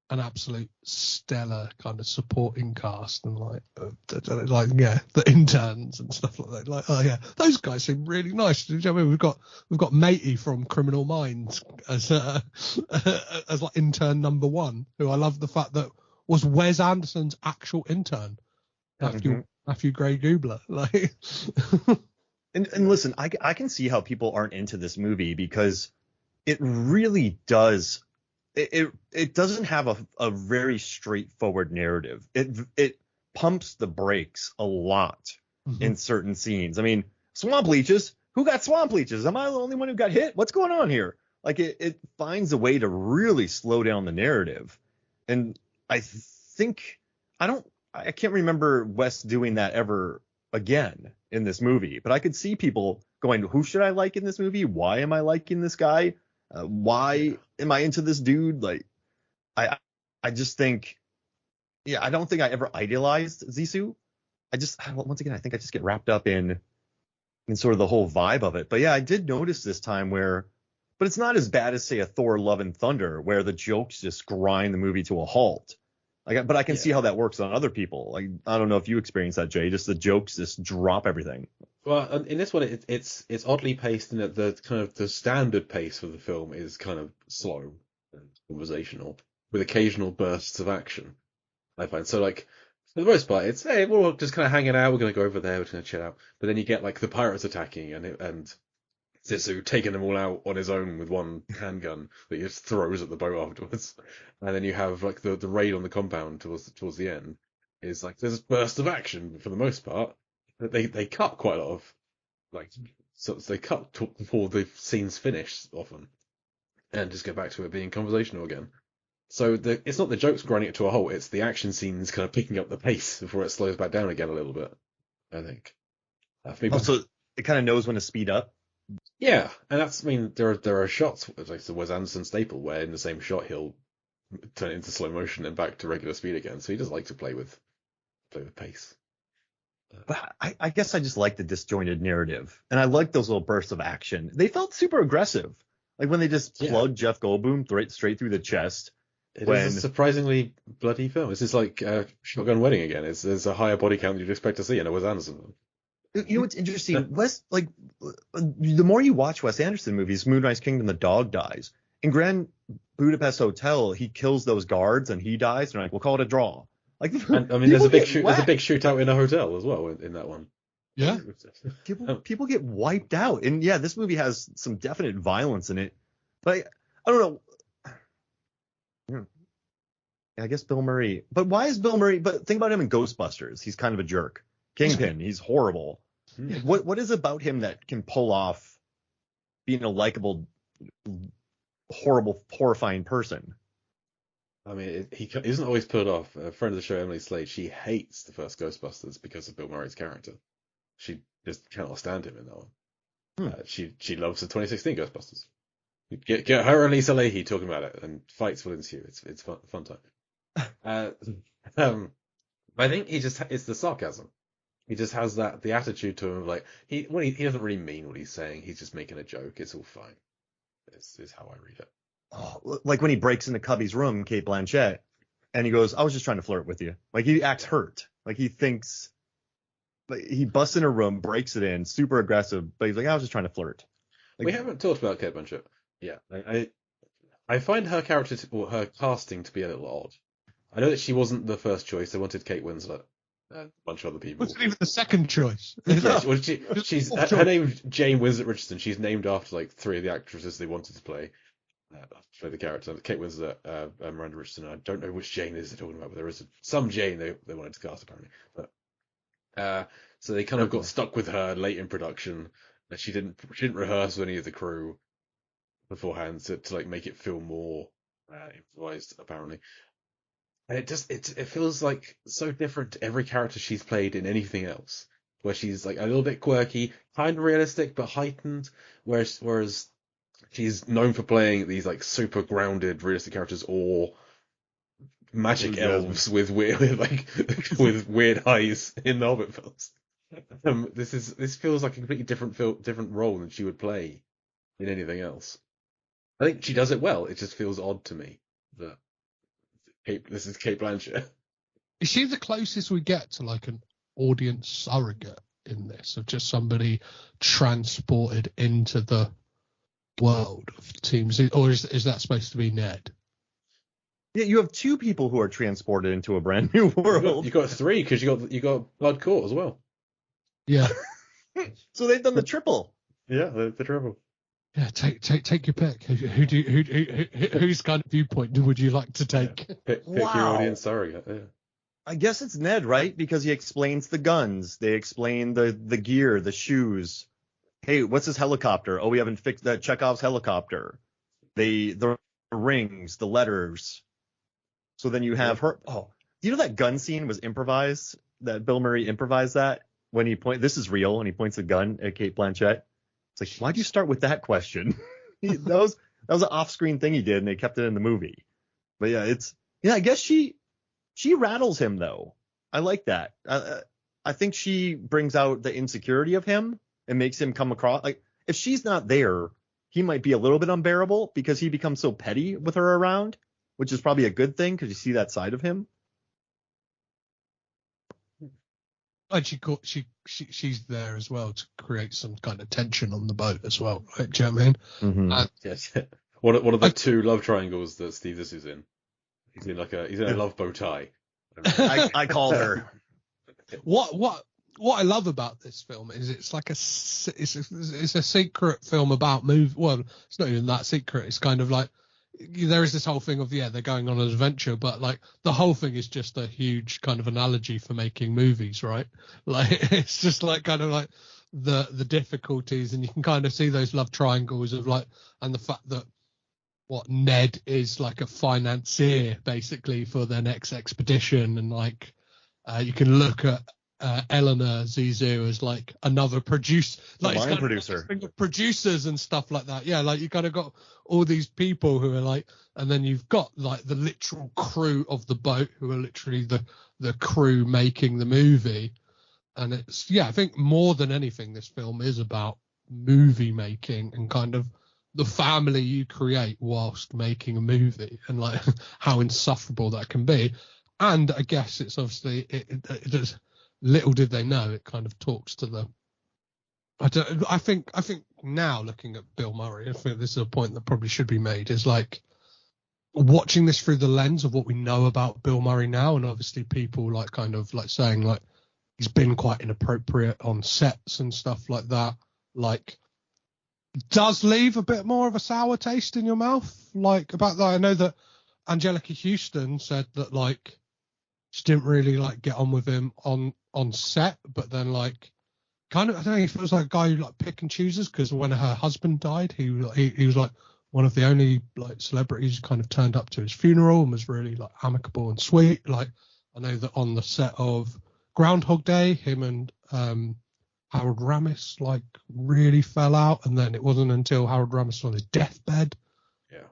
an absolute stellar kind of supporting cast, and the interns and stuff like that. Like, oh yeah, those guys seem really nice. Do you know what I mean? We've got Matey from Criminal Minds as like intern number 1, who I love the fact that was Wes Anderson's actual intern, Matthew Gray Gubler. Like, and listen, I can see how people aren't into this movie because it really does. It doesn't have a very straightforward narrative. It pumps the brakes a lot in certain scenes. I mean, swamp leeches. Who got swamp leeches? Am I the only one who got hit? What's going on here? Like it finds a way to really slow down the narrative. And I think I can't remember Wes doing that ever again in this movie, but I could see people going, who should I like in this movie? Why am I liking this guy? Why am I into this dude? Like, I just think, I don't think I ever idealized Zissou. Once again, I think I just get wrapped up in sort of the whole vibe of it. But yeah, I did notice this time but it's not as bad as say a Thor: Love and Thunder, where the jokes just grind the movie to a halt. But I can see how that works on other people. Like, I don't know if you experience that, Jay. Just the jokes just drop everything. Well, in this one, it's oddly paced in that the kind of the standard pace for the film is kind of slow and conversational, with occasional bursts of action. I find so, like, for the most part, it's, hey, we're all just kind of hanging out. We're gonna go over there. We're gonna chill out. But then you get like the pirates attacking and Zissou taking them all out on his own with one handgun that he just throws at the boat afterwards. And then you have like the raid on the compound towards the end is like there's a burst of action for the most part. They cut quite a lot of so they cut before the scene's finished often and just go back to it being conversational again. So it's not the jokes grinding it to a halt, it's the action scenes kind of picking up the pace before it slows back down again a little bit, I think. Also, it kind of knows when to speed up. Yeah, and I mean, there are shots, like the Wes Anderson staple, where in the same shot he'll turn it into slow motion and back to regular speed again. So he does like to play with pace. But I guess I just like the disjointed narrative, and I like those little bursts of action. They felt super aggressive, like when they just plugged Jeff Goldblum straight through the chest. It is a surprisingly bloody film. This is like Shotgun Wedding again. There's a higher body count than you'd expect to see in a Wes Anderson film. You know what's interesting? The more you watch Wes Anderson movies, Moonrise Kingdom, the dog dies. In Grand Budapest Hotel, he kills those guards and he dies. And they're like, we'll call it a draw. Like, and, I mean, there's a big shootout in a hotel as well in that one. Yeah, people get wiped out, and yeah, this movie has some definite violence in it. But I don't know. I guess Bill Murray. But why is Bill Murray? But think about him in Ghostbusters. He's kind of a jerk. Kingpin. He's horrible. What is about him that can pull off being a likable, horrible, horrifying person? I mean, he isn't always put off. A friend of the show, Emily Slade, she hates the first Ghostbusters because of Bill Murray's character. She just cannot stand him in that one. She loves the 2016 Ghostbusters. Get her and Lisa Leahy talking about it, and fights will ensue. It's fun time. I think it's the sarcasm. He just has the attitude to him, like he doesn't really mean what he's saying. He's just making a joke. It's all fine. This is how I read it. Oh, like when he breaks into Cubby's room, Kate Blanchett, and he goes, "I was just trying to flirt with you." Like he acts hurt. Like he thinks, like he busts in her room, breaks it in, super aggressive, but he's like, "I was just trying to flirt." Like, we haven't talked about Kate Blanchett. Yeah, I find her character or her casting to be a little odd. I know that she wasn't the first choice. They wanted Kate Winslet. A bunch of other people. Wasn't even the second choice. Yeah, well, she's her name's Jane Winslet Richardson. She's named after like three of the actresses they wanted to play the character. Kate Winslet, Miranda Richardson. I don't know which Jane they're talking about, but there is some Jane they wanted to cast apparently. But so they kind of got stuck with her late in production. She didn't rehearse with any of the crew beforehand to like make it feel more improvised apparently. And it feels like so different to every character she's played in anything else, where she's like a little bit quirky, kind of realistic, but heightened, whereas she's known for playing these like super grounded, realistic characters or magic elves with weird eyes in the Hobbit films. This feels like a completely different role than she would play in anything else. I think she does it well. It just feels odd to me that this is Kate Blanchett. Is she the closest we get to like an audience surrogate in this, of just somebody transported into the world of teams, or is that supposed to be Ned? Yeah, you have two people who are transported into a brand new world. You got three because you got Blood Court as well. Yeah. So they've done the triple. Yeah, the triple. Yeah, take your pick. Whose kind of viewpoint would you like to take? Yeah. Pick your Wow. audience surrogate. Yeah. I guess it's Ned, right? Because he explains the guns. They explain the gear, the shoes. Hey, what's his helicopter? Oh, we haven't fixed that. Chekhov's helicopter. The rings, the letters. So then you have her. Oh, do you know that gun scene was improvised? That Bill Murray improvised that when he this is real, and he points a gun at Kate Blanchett. It's like, why'd you start with that question? that was an off-screen thing he did, and they kept it in the movie. But yeah, I guess she rattles him though. I like that. I think she brings out the insecurity of him and makes him come across like if she's not there, he might be a little bit unbearable because he becomes so petty with her around, which is probably a good thing because you see that side of him. And she's there as well to create some kind of tension on the boat as well, right? Do you know what I mean? Mm-hmm. Yes. One of the two love triangles that Steve Zissou's in. He's in a love bow tie. I called her. What I love about this film is it's like it's a secret film about Well, it's not even that secret. It's kind of like there is this whole thing of they're going on an adventure, but like the whole thing is just a huge kind of analogy for making movies, right? Like it's just like kind of like the difficulties, and you can kind of see those love triangles of like, and the fact that Ned is like a financier basically for their next expedition, and like you can look at Eleanor Zissou as like another producer, like line producer, of producers and stuff like that. Yeah, like you kind of got all these people who are like, and then you've got like the literal crew of the boat who are literally the crew making the movie. And it's I think more than anything, this film is about movie making and kind of the family you create whilst making a movie, and like how insufferable that can be. And I guess it's obviously it does. Little did they know, it kind of talks to the. I think now looking at Bill Murray, I think this is a point that probably should be made, is like watching this through the lens of what we know about Bill Murray now, and obviously people like kind of like saying like he's been quite inappropriate on sets and stuff like that. Like does leave a bit more of a sour taste in your mouth, like about that. I know that Angelica Houston said that like she didn't really like get on with him on set, but then like kind of I don't know, he feels like a guy who like pick and chooses, because when her husband died, he was like one of the only like celebrities who kind of turned up to his funeral and was really like amicable and sweet. Like I know that on the set of Groundhog Day, him and Harold Ramis like really fell out, and then it wasn't until Harold Ramis was on his deathbed,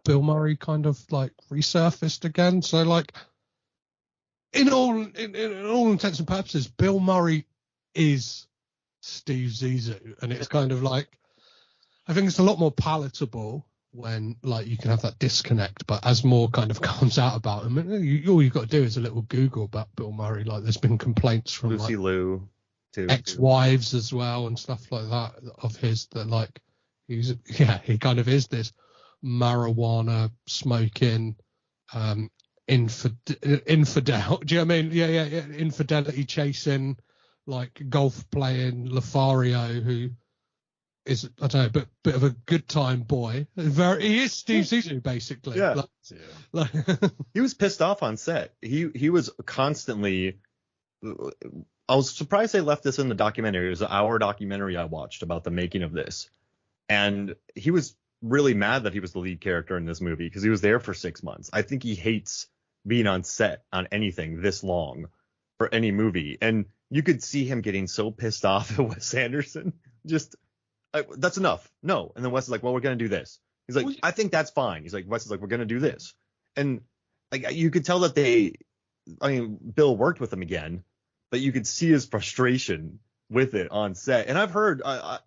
Bill Murray kind of like resurfaced again. So like in all intents and purposes, Bill Murray is Steve Zissou, and it's kind of like I think it's a lot more palatable when like you can have that disconnect. But as more kind of comes out about him, all you've got to do is a little Google about Bill Murray. Like there's been complaints from Lucy like Liu, too, ex-wives as well and stuff like that of his, that like he kind of is this marijuana smoking infidel. Do you know what I mean? Yeah. Infidelity chasing, like golf playing Lothario, who is I don't know, bit of a good time boy. He is Steve Zissou basically. Yeah. Like, he was pissed off on set. He was constantly. I was surprised they left this in the documentary. It was an hour documentary I watched about the making of this, and he was really mad that he was the lead character in this movie because he was there for 6 months. I think he hates being on set on anything this long for any movie. And you could see him getting so pissed off at Wes Anderson. Just, that's enough. No. And then Wes is like, well, we're going to do this. He's like, I think that's fine. He's like, Wes is like, we're going to do this. And like, you could tell that Bill worked with him again, but you could see his frustration with it on set. And I've heard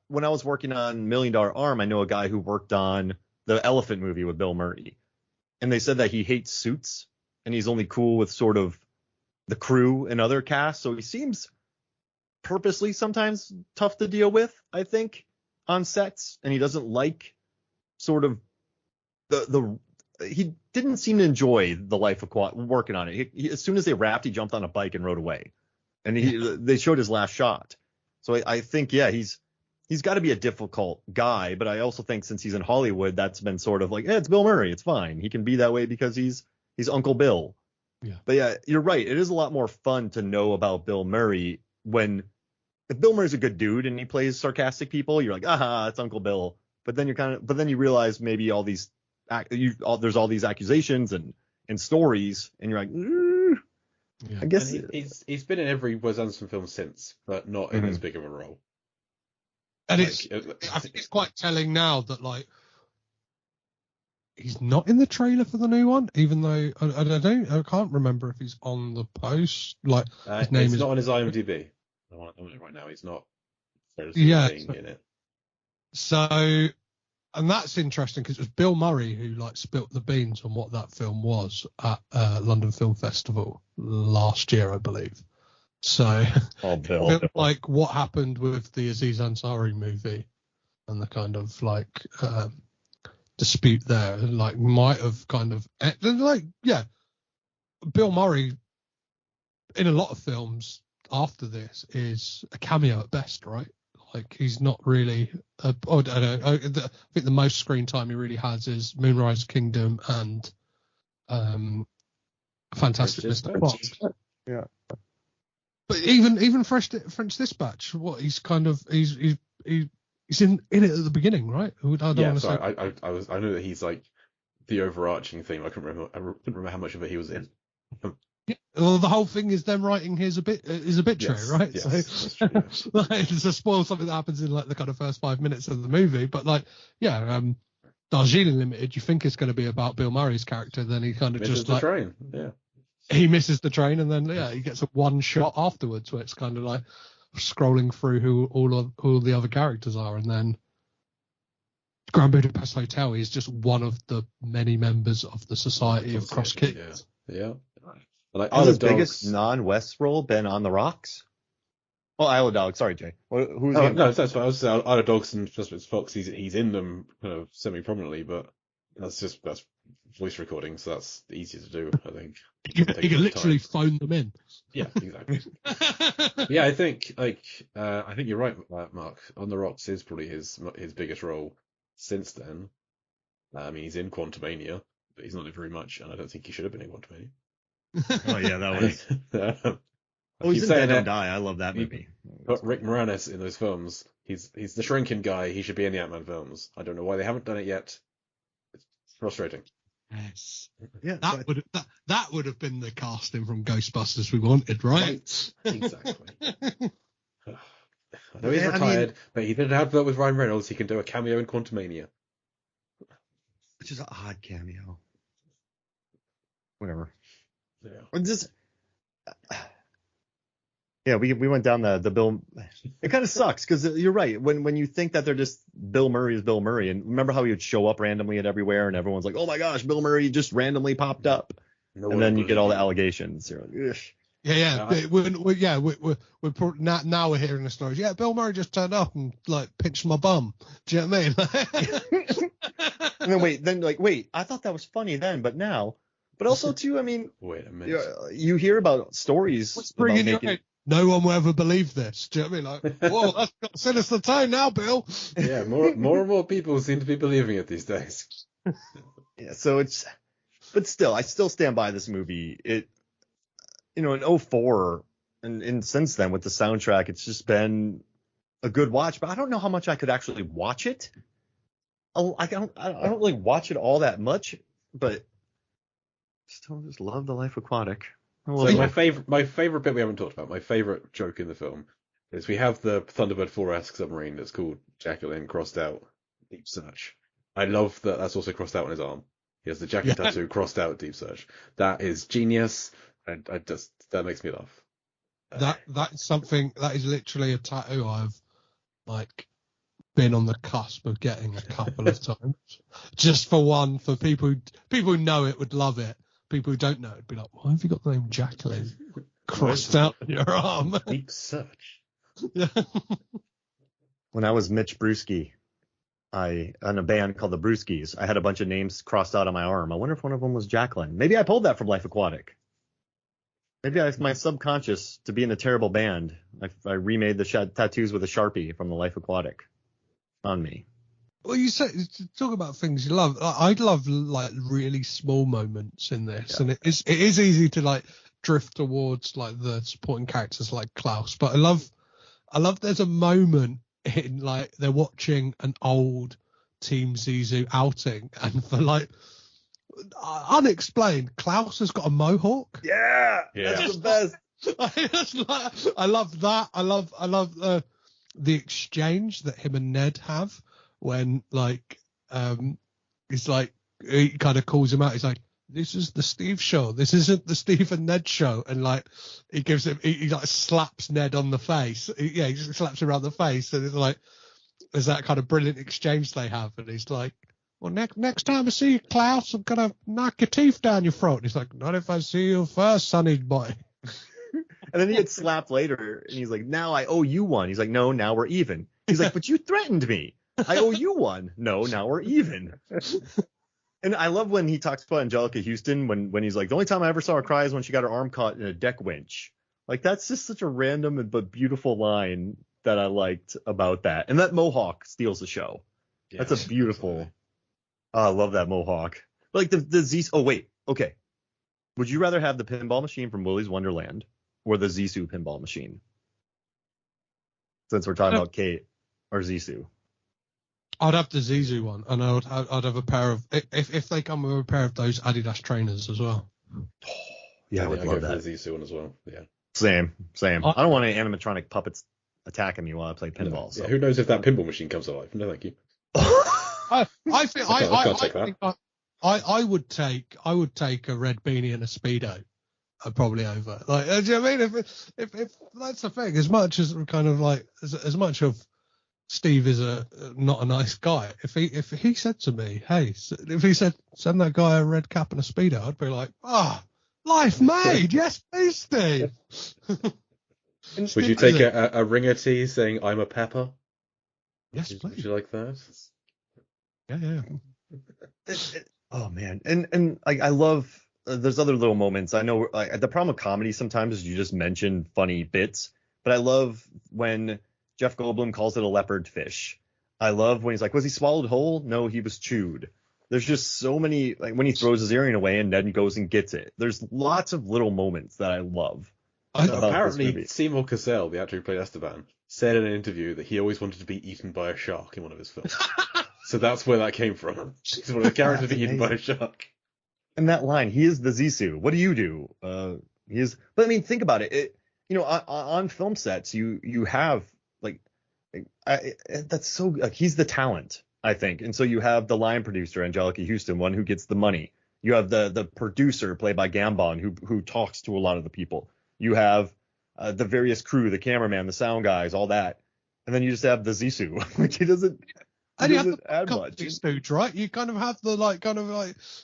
when I was working on $1 Million Arm, I know a guy who worked on the Elephant movie with Bill Murray, and they said that he hates suits and he's only cool with sort of the crew and other cast. So he seems purposely sometimes tough to deal with, I think, on sets, and he doesn't like sort of the he didn't seem to enjoy the life of working on it. As soon as they wrapped, he jumped on a bike and rode away, and they showed his last shot. So I think he's got to be a difficult guy, but I also think since he's in Hollywood, that's been sort of like, it's Bill Murray, it's fine. He can be that way because he's Uncle Bill. Yeah. But yeah, you're right. It is a lot more fun to know about Bill Murray if Bill Murray's a good dude and he plays sarcastic people, you're like, it's Uncle Bill. But then you realize maybe there's all these accusations and stories, and you're like, Yeah. I guess he's been in every Wes Anderson film since, but not in as big of a role. And I think it's quite telling now that like he's not in the trailer for the new one, even though I can't remember if he's on the post. Like his name is not on his IMDb. Right now, he's not. Yeah. Being in it. So, and that's interesting because it was Bill Murray who like spilt the beans on what that film was at London Film Festival last year, I believe. So, Bill. like what happened with the Aziz Ansari movie and the kind of like dispute there, like might have kind of Bill Murray in a lot of films after this is a cameo at best, right? Like he's not really. I don't know. I think the most screen time he really has is Moonrise Kingdom and Fantastic Mr. Fox. Yeah. But even French Dispatch, what he's kind of he's in it at the beginning, right? I know that he's like the overarching theme. I couldn't remember how much of it he was in. Yeah, well, the whole thing is them writing his obituary, yes, right? Yes, so that's true, like, it's to spoil something that happens in like the kind of first 5 minutes of the movie. But like, Darjeeling Limited, you think it's going to be about Bill Murray's character, then he kind of misses just the like train. Yeah, he misses the train, and then he gets a one shot afterwards where it's kind of like scrolling through who all the other characters are, and then Grand Budapest Hotel is just one of the many members of the Society of Cross Kids. Yeah. Like Has his biggest non-West role been On the Rocks? Oh, Isle of Dogs. Sorry, Jay. Who's he in? No, that's what I was saying. Isle of Dogs and Just It's Fox. He's in them kind of semi-prominently, but that's voice recording, so that's easier to do, I think. You can literally phone them in. Yeah, exactly. Yeah, I think you're right, Mark. On the Rocks is probably his biggest role since then. I mean, he's in Quantumania, but he's not in very much, and I don't think he should have been in Quantumania. Oh yeah, that was. He's in Dead Don't Die. I love that movie. Put Rick Moranis in those films. He's the shrinking guy. He should be in the Ant-Man films. I don't know why they haven't done it yet. It's frustrating. Yes. Yeah. That would have been the casting from Ghostbusters we wanted, right? Exactly. I know he's retired, but he did an advert with Ryan Reynolds. He can do a cameo in Quantumania. Which is an odd cameo. Whatever. Yeah. We went down the Bill. It kind of sucks because you're right. When you think that they're just Bill Murray is Bill Murray, and remember how he would show up randomly at everywhere, and everyone's like, "Oh my gosh, Bill Murray just randomly popped up," and then you get all the allegations. You're like, ugh. Now we're hearing the stories. Yeah, Bill Murray just turned up and like pinched my bum. Do you know what I mean? And then wait, I thought that was funny then, but now. But also, too, I mean, wait a minute. You hear about stories. What's bringing you in? No one will ever believe this. Do you know what I mean? Like, whoa, that's got a sinister tone now, Bill. Yeah, more and more people seem to be believing it these days. Yeah, so but still, I still stand by this movie. It, in 2004 and since then with the soundtrack, it's just been a good watch. But I don't know how much I could actually watch it. I don't really watch it all that much, but. Still just love The Life Aquatic. So my favorite bit we haven't talked about, my favorite joke in the film, is we have the Thunderbird 4-esque submarine that's called Jacqueline crossed out Deep Search. I love that that's also crossed out on his arm. He has the jacket tattoo crossed out Deep Search. That is genius, and that makes me laugh. That is something that is literally a tattoo I've like been on the cusp of getting a couple of times. Just for people who know it would love it. People who don't know it'd be like, why have you got the name Jacqueline crossed out on your arm? Deep Search. Yeah. When I was Mitch Brewski, in a band called the Brewskis, I had a bunch of names crossed out on my arm. I wonder if one of them was Jacqueline. Maybe I pulled that from Life Aquatic. Maybe my subconscious, to be in a terrible band, I remade the tattoos with a Sharpie from the Life Aquatic on me. Well, you say, talk about things you love. I love like really small moments in this, and it is easy to like drift towards like the supporting characters like Klaus, but I love there's a moment in like they're watching an old Team Zissou outing, and for like unexplained, Klaus has got a mohawk. Yeah, that's the best. I love that. I love the exchange that him and Ned have when like he's like, he kind of calls him out. He's like, this is the Steve show. This isn't the Steve and Ned show. And like he gives him, he like slaps Ned on the face. He slaps him around the face, and it's like there's that kind of brilliant exchange they have. And he's like, well, next time I see you, Klaus, I'm gonna knock your teeth down your throat. And he's like, not if I see you first, sonny boy. And then he gets slapped later, and he's like, now I owe you one. He's like, no, now we're even. He's like, but you threatened me. I owe you one. No, now we're even. And I love when he talks about Angelica Houston when he's like, the only time I ever saw her cry is when she got her arm caught in a deck winch. Like, that's just such a random but beautiful line that I liked about that. And that mohawk steals the show. Yeah, that's a beautiful. Oh, I love that mohawk. Like the Z. Oh, wait. Okay. Would you rather have the pinball machine from Willy's Wonderland or the Zissou pinball machine? Since we're talking about Kate or Zissou. I'd have the Zissou one, and I'd have a pair of, if they come with a pair of those Adidas trainers as well. Yeah, I would love that. The Zissou one as well. Yeah. Same. I don't want any animatronic puppets attacking me while I play pinball. No. So. Yeah, who knows if that pinball machine comes alive? No, thank you. I would take a red beanie and a Speedo, probably over. Like, do you know what I mean? If that's the thing, as much as kind of like as much of Steve is not a nice guy. If he said to me, hey, if he said send that guy a red cap and a Speedo, I'd be like, life made. Yes, please, Steve. Would you take a ringer tee saying I'm a pepper? Yes, please. Would you like that? Yeah. Oh man, and I love. There's other little moments. I know the problem with comedy sometimes is you just mention funny bits, but I love when Jeff Goldblum calls it a leopard fish. I love when he's like, was he swallowed whole? No, he was chewed. There's just so many, like when he throws his earring away and Ned goes and gets it. There's lots of little moments that I love. Apparently, Seymour Cassell, the actor who played Esteban, said in an interview that he always wanted to be eaten by a shark in one of his films. So that's where that came from. He's one of the characters being eaten by a shark. And that line, he is the Zissou. What do you do? He is. But I mean, think about it. On film sets, you have that's so he's the talent, I think. And so you have the line producer, Angelica Houston, one who gets the money. You have the producer played by Gambon who talks to a lot of the people. You have the various crew, the cameraman, the sound guys, all that. And then you just have the Zissou, which he doesn't add much. Dudes, right? You kind of have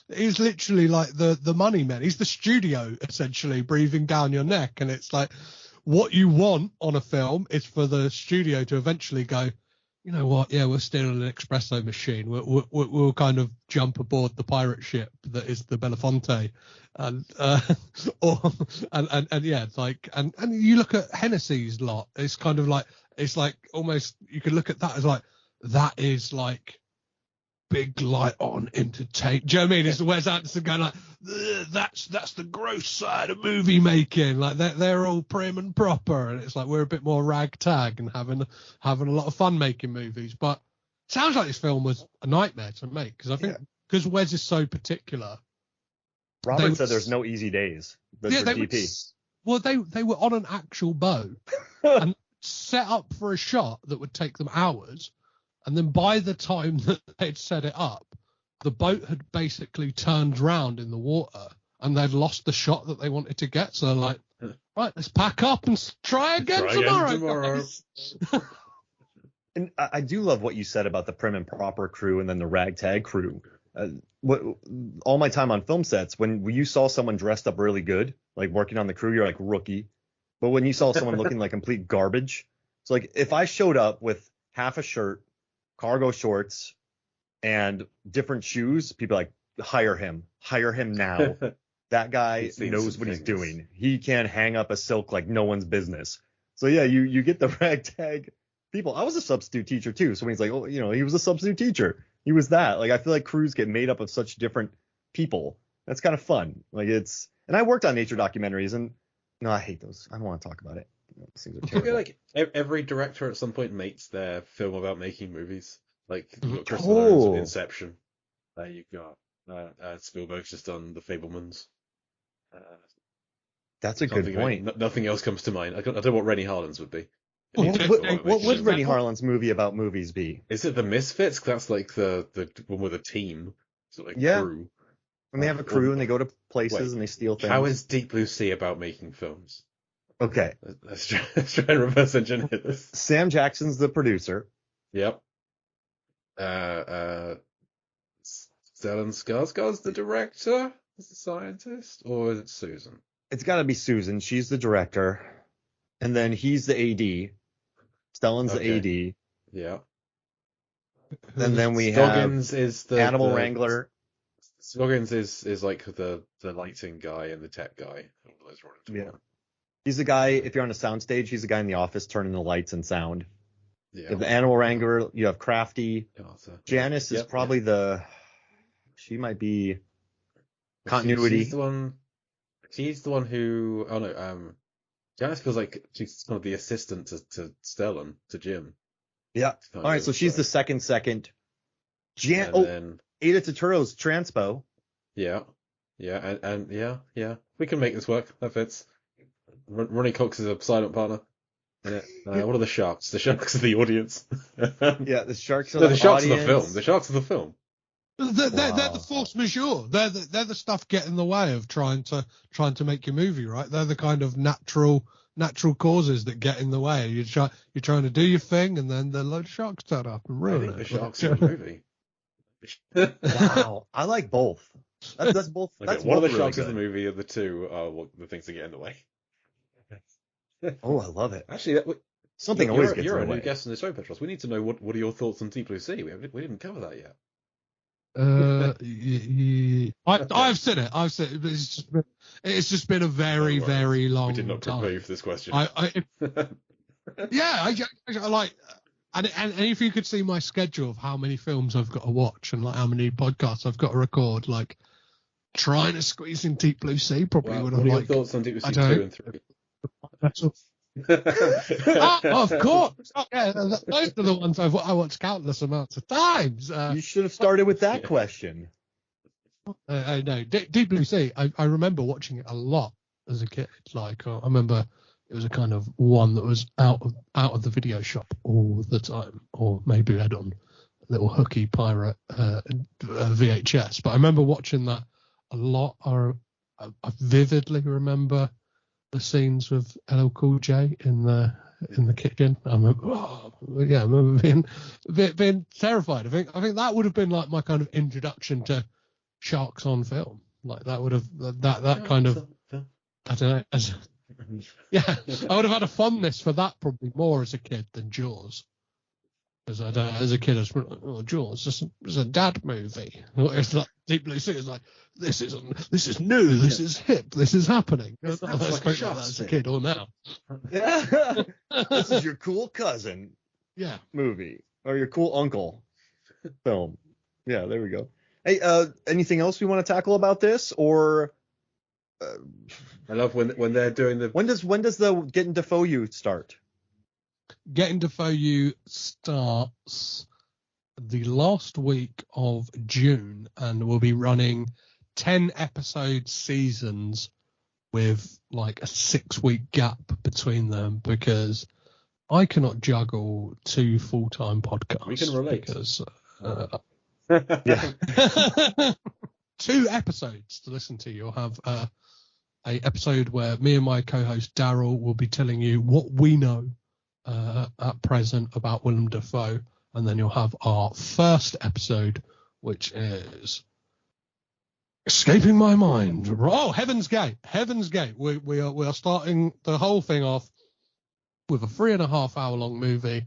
he's literally like the money man. He's the studio essentially breathing down your neck. And it's like, what you want on a film is for the studio to eventually go, you know what? Yeah, we're still an espresso machine. We'll kind of jump aboard the pirate ship that is the Belafonte, and yeah, it's like, and you look at Hennessy's lot. It's kind of like, it's like almost you could look at that as like, that is like big light on entertainment. Do you know what I mean? It's Wes Anderson going like, that's the gross side of movie making. Like they're all prim and proper, and it's like we're a bit more ragtag and having a lot of fun making movies. But it sounds like this film was a nightmare to make because I think because Wes is so particular. Robert said there's no easy days. They were on an actual boat and set up for a shot that would take them hours. And then by the time that they'd set it up, the boat had basically turned round in the water and they'd lost the shot that they wanted to get. So they're like, right, let's pack up and try again tomorrow. And I do love what you said about the prim and proper crew and then the ragtag crew. All my time on film sets, when you saw someone dressed up really good, like working on the crew, you're like rookie. But when you saw someone looking like complete garbage, it's like if I showed up with half a shirt, cargo shorts, and different shoes, people are like, hire him now. That guy knows what he's doing. He can hang up a silk like no one's business. So yeah, you get the ragtag people. I was a substitute teacher too. So when he's like, oh, he was a substitute teacher. He was that. Like, I feel like crews get made up of such different people. That's kind of fun. Like, and I worked on nature documentaries, and no, I hate those. I don't want to talk about it. Those things are terrible. I feel like every director at some point makes their film about making movies. Like, you've got Christopher Nolan's with Inception. You've got Spielberg's just done The Fabelmans. That's a good point. Nothing else comes to mind. I don't know what Rennie Harlin's would be. What would Rennie Harlin's movie about movies be? Is it The Misfits? 'Cause that's like the one with a team. So like crew. And they have a crew and they go to places and they steal things. How is Deep Blue Sea about making films? Okay. Let's try and reverse engineer this. Sam Jackson's the producer. Yep. Stellan Skarsgård's the director? Is the scientist? Or is it Susan? It's got to be Susan. She's the director. And then he's the AD. Stellan's the AD. Yeah. And then we Scoggins is the animal wrangler. Scoggins is like the lighting guy and the tech guy. Yeah. He's the guy, if you're on a soundstage, he's the guy in the office turning the lights and sound. Yeah. You have the animal wrangler, you have Crafty. Janice is probably she might be continuity. She's the one who, Janice feels like she's kind of the assistant to Stellan, to Jim. Yeah. All right, so she's the second. Ada Turturro's transpo. Yeah. Yeah, and yeah. We can make this work. That fits. Ronnie Cox is a silent partner. Yeah. What are the sharks? The sharks are the audience. Yeah, the sharks are the sharks audience. Are the film. The sharks are the film. They're the force majeure. They're the stuff get in the way of trying to make your movie, right? They're the kind of natural causes that get in the way. You're trying to do your thing, and then the load of sharks turn up and ruin it. The sharks in the movie. Wow, I like both. That's both. Okay, that's one both of the really sharks good. in the movie, and the two are the things that get in the way. Oh, I love it. Actually, something always gets in the way. You're a new guest on the show, Petros. We need to know what are your thoughts on Deep Blue Sea. We didn't cover that yet. I've seen it. But it's just been a very, very long time. We did not prepare you for this question. I like, and if you could see my schedule of how many films I've got to watch and like how many podcasts I've got to record, like trying to squeeze in Deep Blue Sea probably would have. What are your thoughts on Deep Blue Sea 2 and 3? Of course. Yeah, those are the ones I watched countless amounts of times. You should have started with that question. I know. Deep Blue Sea, I remember watching it a lot as a kid. Like, I remember it was a kind of one that was out of the video shop all the time, or maybe had on a little hooky pirate VHS. But I remember watching that a lot. I vividly remember the scenes with LL Cool J in the kitchen. I remember, being terrified. I think that would have been like my kind of introduction to sharks on film. Like that would have that kind of, I don't know. I would have had a fondness for that probably more as a kid than Jaws. As a kid, I was like, Jaws, this is a dad movie. It's like Deep Blue Sea is like, this is new, this is hip, this is happening. I spoke like that as a kid or now. Yeah. This is your cool cousin. Yeah. Movie or your cool uncle film. Yeah, there we go. Hey, anything else we want to tackle about this or? I love when they're doing the. When does the Getting Defoe You start? Getting Defoe You starts the last week of June and will be running 10 episode seasons with like a 6-week gap between them because I cannot juggle 2 full-time podcasts. We can relate. Because, yeah. 2 episodes to listen to. You'll have a episode where me and my co-host Daryl will be telling you what we know at present about Willem Dafoe, and then you'll have our first episode, which is escaping my mind. Oh, Heaven's Gate. We are starting the whole thing off with a 3.5 hour long movie,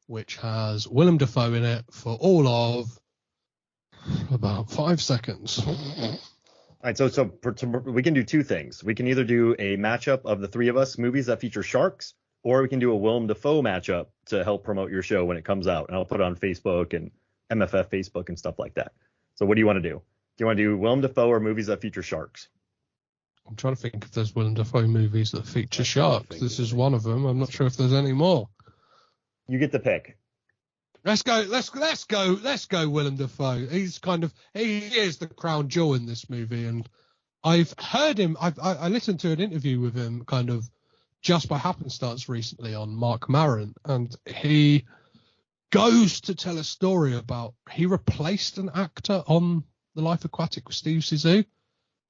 which has Willem Dafoe in it for all of About 5 seconds. All right, so we can do two things. We can either do a matchup of the three of us movies that feature sharks, or we can do a Willem Dafoe matchup to help promote your show when it comes out. And I'll put it on Facebook and MFF Facebook and stuff like that. So what do you want to do? Do you want to do Willem Dafoe or movies that feature sharks? I'm trying to think if there's Willem Dafoe movies that feature sharks. This is one of them. I'm not sure if there's any more. You get the pick. Let's go Willem Dafoe. He is the crown jewel in this movie, and I've heard him. I listened to an interview with him kind of just by happenstance recently on Mark Maron, and he goes to tell a story about he replaced an actor on The Life Aquatic with Steve Zissou,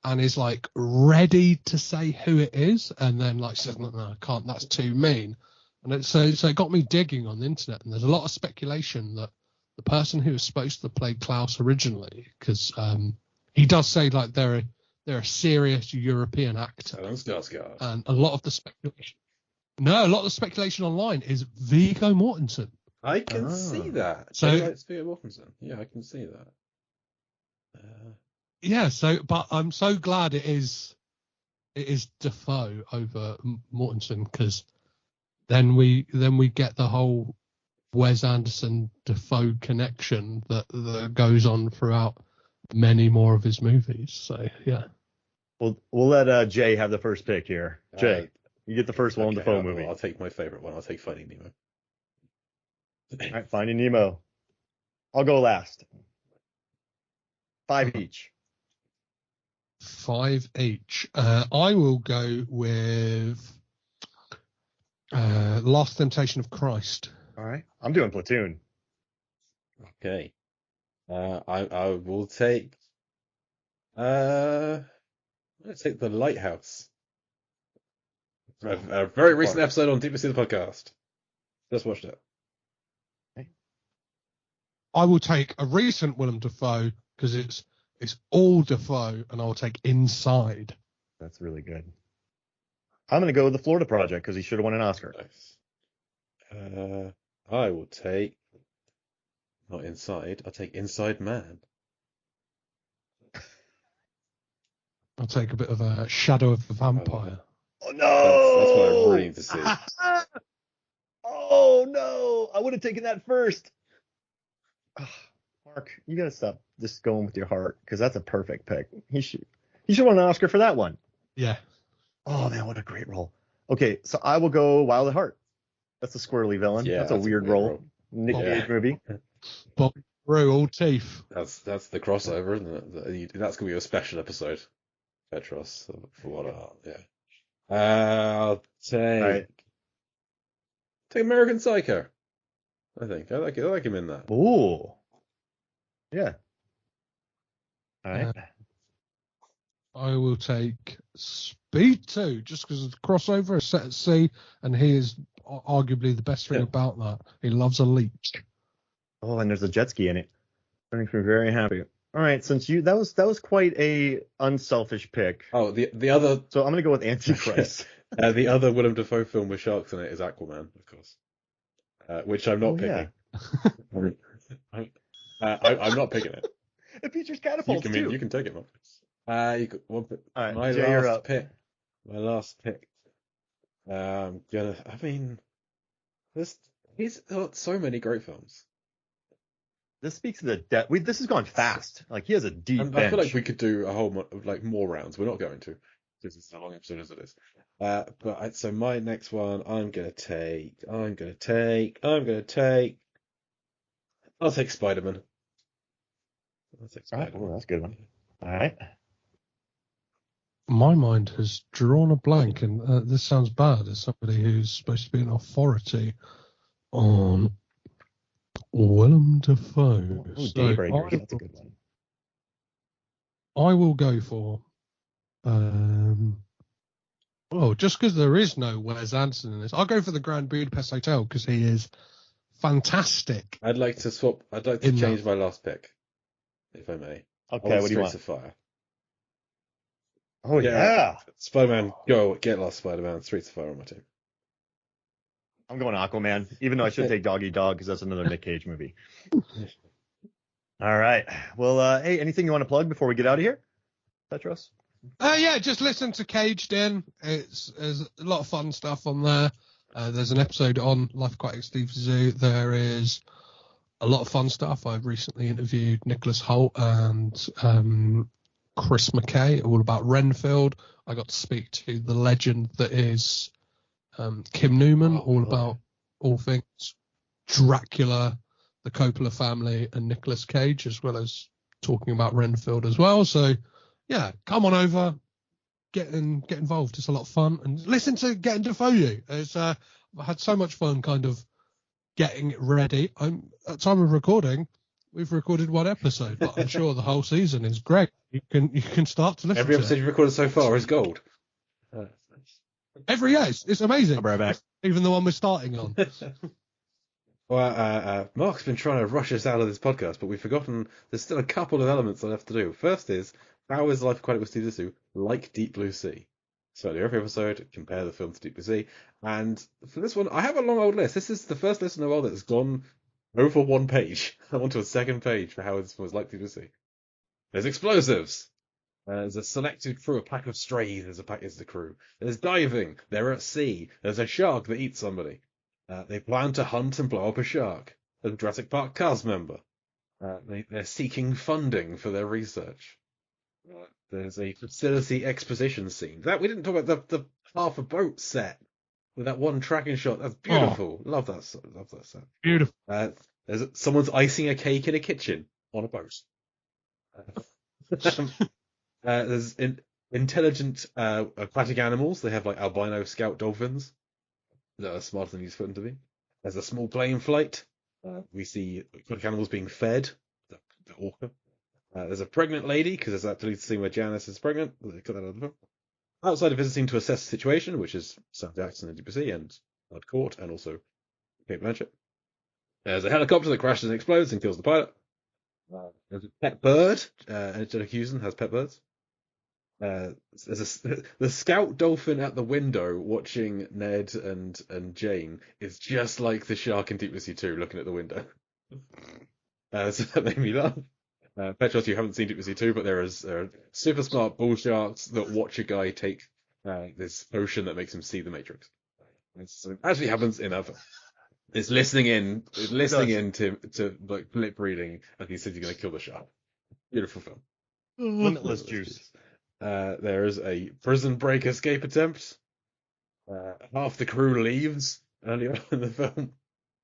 and is like ready to say who it is, and then like says, no, I can't, that's too mean. And so it got me digging on the internet, and there's a lot of speculation that the person who was supposed to play Klaus originally, because he does say like they're a serious European actor, and a lot of the speculation online is Viggo Mortensen. I can see that. So it's Viggo Mortensen. Yeah, I can see that. Yeah, but I'm so glad it is Dafoe over Mortensen, because then we get the whole Wes Anderson Dafoe connection that goes on throughout many more of his movies. So yeah, we'll let Jay have the first pick here. Jay, you get the first Willem Dafoe movie. I'll take my favorite one. I'll take Finding Nemo. All right, Finding Nemo. I'll go last. 5 each. 5 each. I will go with Last Temptation of Christ. All right. I'm doing Platoon. Okay. I will take. Let's take The Lighthouse. A very recent episode on Deep Sea the podcast. Just watched it. Okay. I will take a recent Willem Dafoe because it's all Dafoe, and I'll take Inside. That's really good. I'm going to go with The Florida Project because he should have won an Oscar. Nice. I will take, not Inside, I'll take Inside Man. I'll take a bit of a Shadow of the Vampire. Oh, no! That's what I really need to see. Oh, no! I would have taken that first. Mark, you got to stop just going with your heart, because that's a perfect pick. He should win an Oscar for that one. Yeah. Oh, man, what a great role. Okay, so I will go Wild at Heart. That's a squirrely villain. Yeah, that's a weird role. Nick Cage movie. Bob through all teeth. That's the crossover, isn't it? That's going to be a special episode. Petros, for what art, yeah. I'll take American Psycho. I think I like him in that. Ooh. Yeah. All right. I will take Speed 2, just because the crossover is set at sea, and he is arguably the best thing about that. He loves a leak. Oh, and there's a jet ski in it. That makes me very happy. All right, since that was quite a unselfish pick. Oh, the other. So I'm gonna go with Antichrist. The other Willem Dafoe film with sharks in it is Aquaman, of course, which I'm not picking. Yeah. I'm not picking it. It features catapults too. You can take it, Mark. All right, Jay, you're up. My last pick. He's got so many great films. This speaks to the depth. This has gone fast. Like, he has a deep bench. I feel like we could do a whole more rounds. We're not going to, because it's a long episode as it is. So my next one, I'll take Spider-Man. All right, that's a good one. All right. My mind has drawn a blank, and this sounds bad as somebody who's supposed to be an authority on Willem Dafoe. Daybreakers, that's a good one. I will go for, just because there is no Wes Anderson in this, I'll go for the Grand Budapest Hotel because he is fantastic. I'd like to swap. I'd like to change my last pick, if I may. Okay, what do you want? Streets of Fire. Oh yeah. Spider-Man, go get Last Spider-Man. Streets of Fire on my team. I'm going Aquaman, even though I should take Dog Eat Dog because that's another Nick Cage movie. All right. Well, hey, anything you want to plug before we get out of here, Petros? Yeah, just listen to Caged In. There's a lot of fun stuff on there. There's an episode on Life Aquatic with Zissou. There is a lot of fun stuff. I've recently interviewed Nicholas Holt and Chris McKay, all about Renfield. I got to speak to the legend that is Kim Newman, all about all things Dracula, the Coppola family, and Nicolas Cage, as well as talking about Renfield as well. So, yeah, come on over, get involved. It's a lot of fun. And listen to Getting to Know You. I've had so much fun kind of getting it ready. At time of recording, we've recorded one episode, but I'm sure the whole season is great. You can start to listen Every to episode it. you've recorded so far is gold. Every year, it's amazing. I'll be right back. Even the one we're starting on. Well, Mark's been trying to rush us out of this podcast, but we've forgotten there's still a couple of elements left to do. First is, how is Life Aquatic with Steve Zissou like Deep Blue Sea? So every episode, compare the film to Deep Blue Sea. And for this one, I have a long old list. This is the first list in a while that's gone over one page. I'm onto a second page for how this was like Deep Blue Sea. There's explosives. There's a selected crew, a pack of strays is the crew. There's diving. They're at sea. There's a shark that eats somebody. They plan to hunt and blow up a shark. There's a Jurassic Park cast member. They're seeking funding for their research. There's a facility exposition scene. That we didn't talk about the half a boat set with that one tracking shot. That's beautiful. Love that set. Beautiful. There's someone's icing a cake in a kitchen on a boat. There's intelligent aquatic animals. They have like albino scout dolphins that are smarter than you expect them to be. There's a small plane flight. We see aquatic animals being fed. The orca. There's a pregnant lady, because there's that deleted scene where Janice is pregnant. They cut that out of the film. Outside of visiting to assess the situation, which is Sam Jackson and DPC and Blood Court, and also Kate Blanchett. There's a helicopter that crashes and explodes and kills the pilot. There's a pet bird. Angelica Houston has pet birds. The scout dolphin at the window watching Ned and Jane is just like the shark in Deep Blue Sea 2 looking at the window. So that made me laugh. Petros, you haven't seen Deep Blue Sea 2, but there are super smart bull sharks that watch a guy take this potion that makes him see the Matrix. So it actually happens in other. It's listening in to like lip reading, and he says he's going to kill the shark. Beautiful film. Limitless juice. There is a prison break escape attempt. Half the crew leaves early on in the film.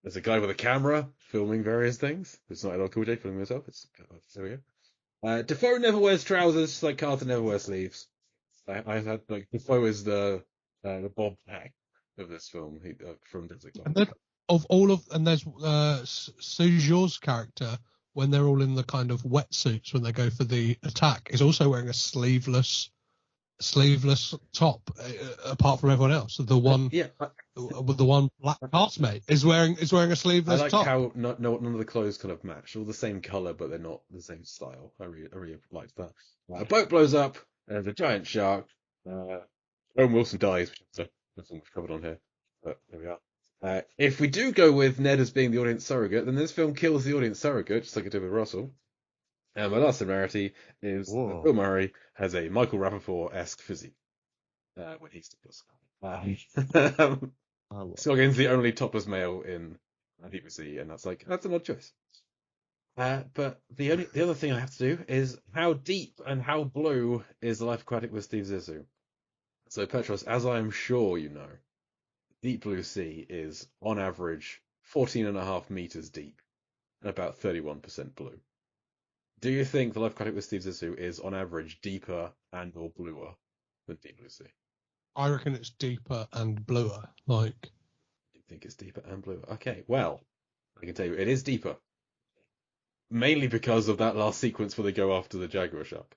There's a guy with a camera filming various things. It's not LL Cool J filming himself. There we go. Defoe never wears trousers, just like Carter never wears sleeves. I had like Defoe is the Bob Pack of this film from Desert Cloud. And there's Sujor's character, when they're all in the kind of wetsuits when they go for the attack, is also wearing a sleeveless top, apart from everyone else. The one with the one black castmate is wearing a sleeveless top. I like how none of the clothes kind of match, all the same colour, but they're not the same style. I really liked that. A boat blows up. There's a giant shark. Owen Wilson dies, which is nothing we've covered on here, but there we are. If we do go with Ned as being the audience surrogate, then this film kills the audience surrogate, just like it did with Russell. And my last similarity is that Bill Murray has a Michael Rappaport-esque physique when he's topless. Scoggins the only topless male in Deep Blue Sea, and that's an odd choice. But the other thing I have to do is how deep and how blue is Life Aquatic with Steve Zissou? So Petros, as I am sure you know, Deep Blue Sea is on average 14.5 meters deep and about 31% blue. Do you think the Life Aquatic with Steve Zissou is on average deeper and or bluer than Deep Blue Sea? I reckon it's deeper and bluer. You think it's deeper and bluer? Okay, well, I can tell you it is deeper. Mainly because of that last sequence where they go after the jaguar shark.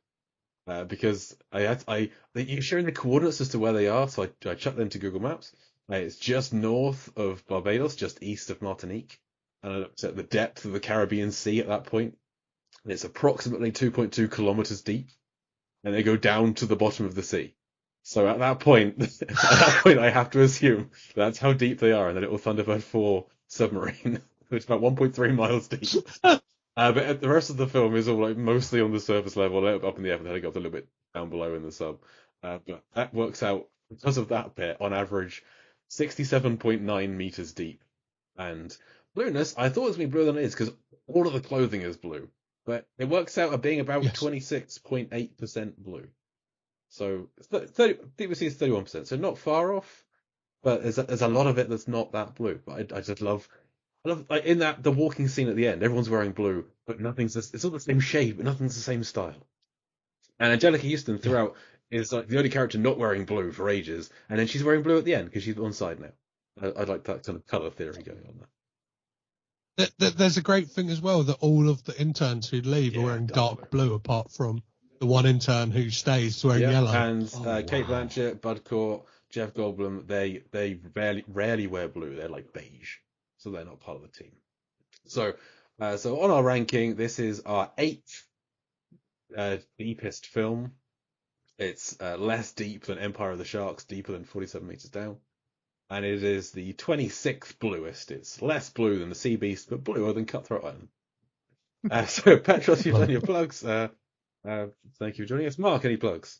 Because you're showing the coordinates as to where they are, so I chucked them to Google Maps. It's just north of Barbados, just east of Martinique, and I looked at the depth of the Caribbean Sea at that point. And it's approximately 2.2 kilometers deep, and they go down to the bottom of the sea. So at that point, I have to assume that's how deep they are in the little Thunderbird 4 submarine, which is about 1.3 miles deep. But the rest of the film is all like mostly on the surface level, a little bit up in the air, and the helicopter a little bit down below in the sub. But that works out, because of that bit, on average, 67.9 meters deep. And blueness, I thought it was going to be bluer than it is, because all of the clothing is blue. But it works out at being about 26.8% blue. So deep sea is 31%, so not far off. But there's a lot of it that's not that blue. But I just love like in that the walking scene at the end. Everyone's wearing blue, but it's all the same shade, but nothing's the same style. And Angelica Houston throughout is like the only character not wearing blue for ages, and then she's wearing blue at the end because she's on side now. I like that kind of color theory going on there. There's a great thing as well that all of the interns who leave are wearing dark blue, apart from the one intern who stays wearing yellow. And Kate Blanchett, Bud Cort, Jeff Goldblum, they rarely wear blue. They're like beige, so they're not part of the team. So on our ranking, this is our 8th deepest film. It's less deep than Empire of the Sharks, deeper than 47 meters down. And it is the 26th bluest. It's less blue than the Sea Beast, but bluer than Cutthroat Island. So, Petros, you've done your plugs. Thank you for joining us. Mark, any plugs?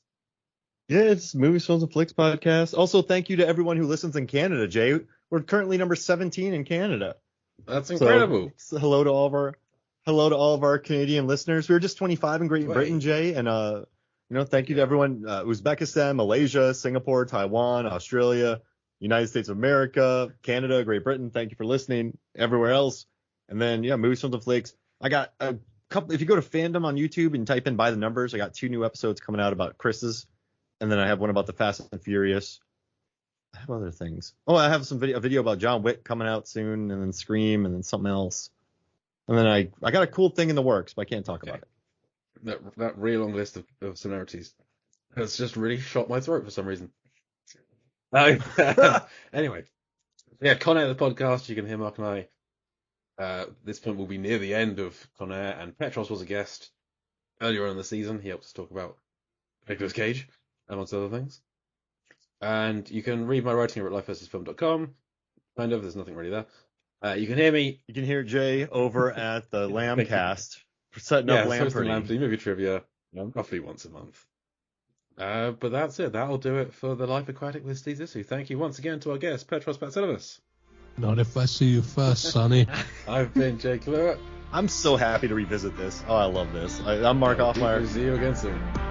Yeah, it's Movies, Films, and Flicks podcast. Also, thank you to everyone who listens in Canada, Jay. We're currently number 17 in Canada. That's incredible. So hello to all of our Canadian listeners. We were just 25 in Great Britain, Jay, and thank you to everyone. Uzbekistan, Malaysia, Singapore, Taiwan, Australia, United States of America, Canada, Great Britain. Thank you for listening. Everywhere else, and then Movies, Films, and Flicks. I got a couple. If you go to Fandom on YouTube and type in by the numbers, I got 2 new episodes coming out about Chris's, and then I have one about the Fast and Furious. I have other things. Oh, I have a video about John Wick coming out soon, and then Scream, and then something else. And then I got a cool thing in the works, but I can't talk about it. That really long list of similarities has just really shot my throat for some reason. Anyway, Con Air, the podcast. You can hear Mark and I. This point will be near the end of Con Air, and Petros was a guest earlier on in the season. He helped us talk about Nicolas Cage, amongst other things. And you can read my writing at lifeversusfilm.com. Kind of, there's nothing really there. You can hear me. You can hear Jay over at the Lambcast for setting up Lamperty. Movie trivia roughly once a month. But that's it. That'll do it for the Life Aquatic with Steve Zissou. Thank you once again to our guest, Petros Patsilivas. Not if I see you first, Sonny. I've been Jake Lewis. I'm so happy to revisit this. Oh, I love this. I'm Mark Hoffmeyer. See you again soon.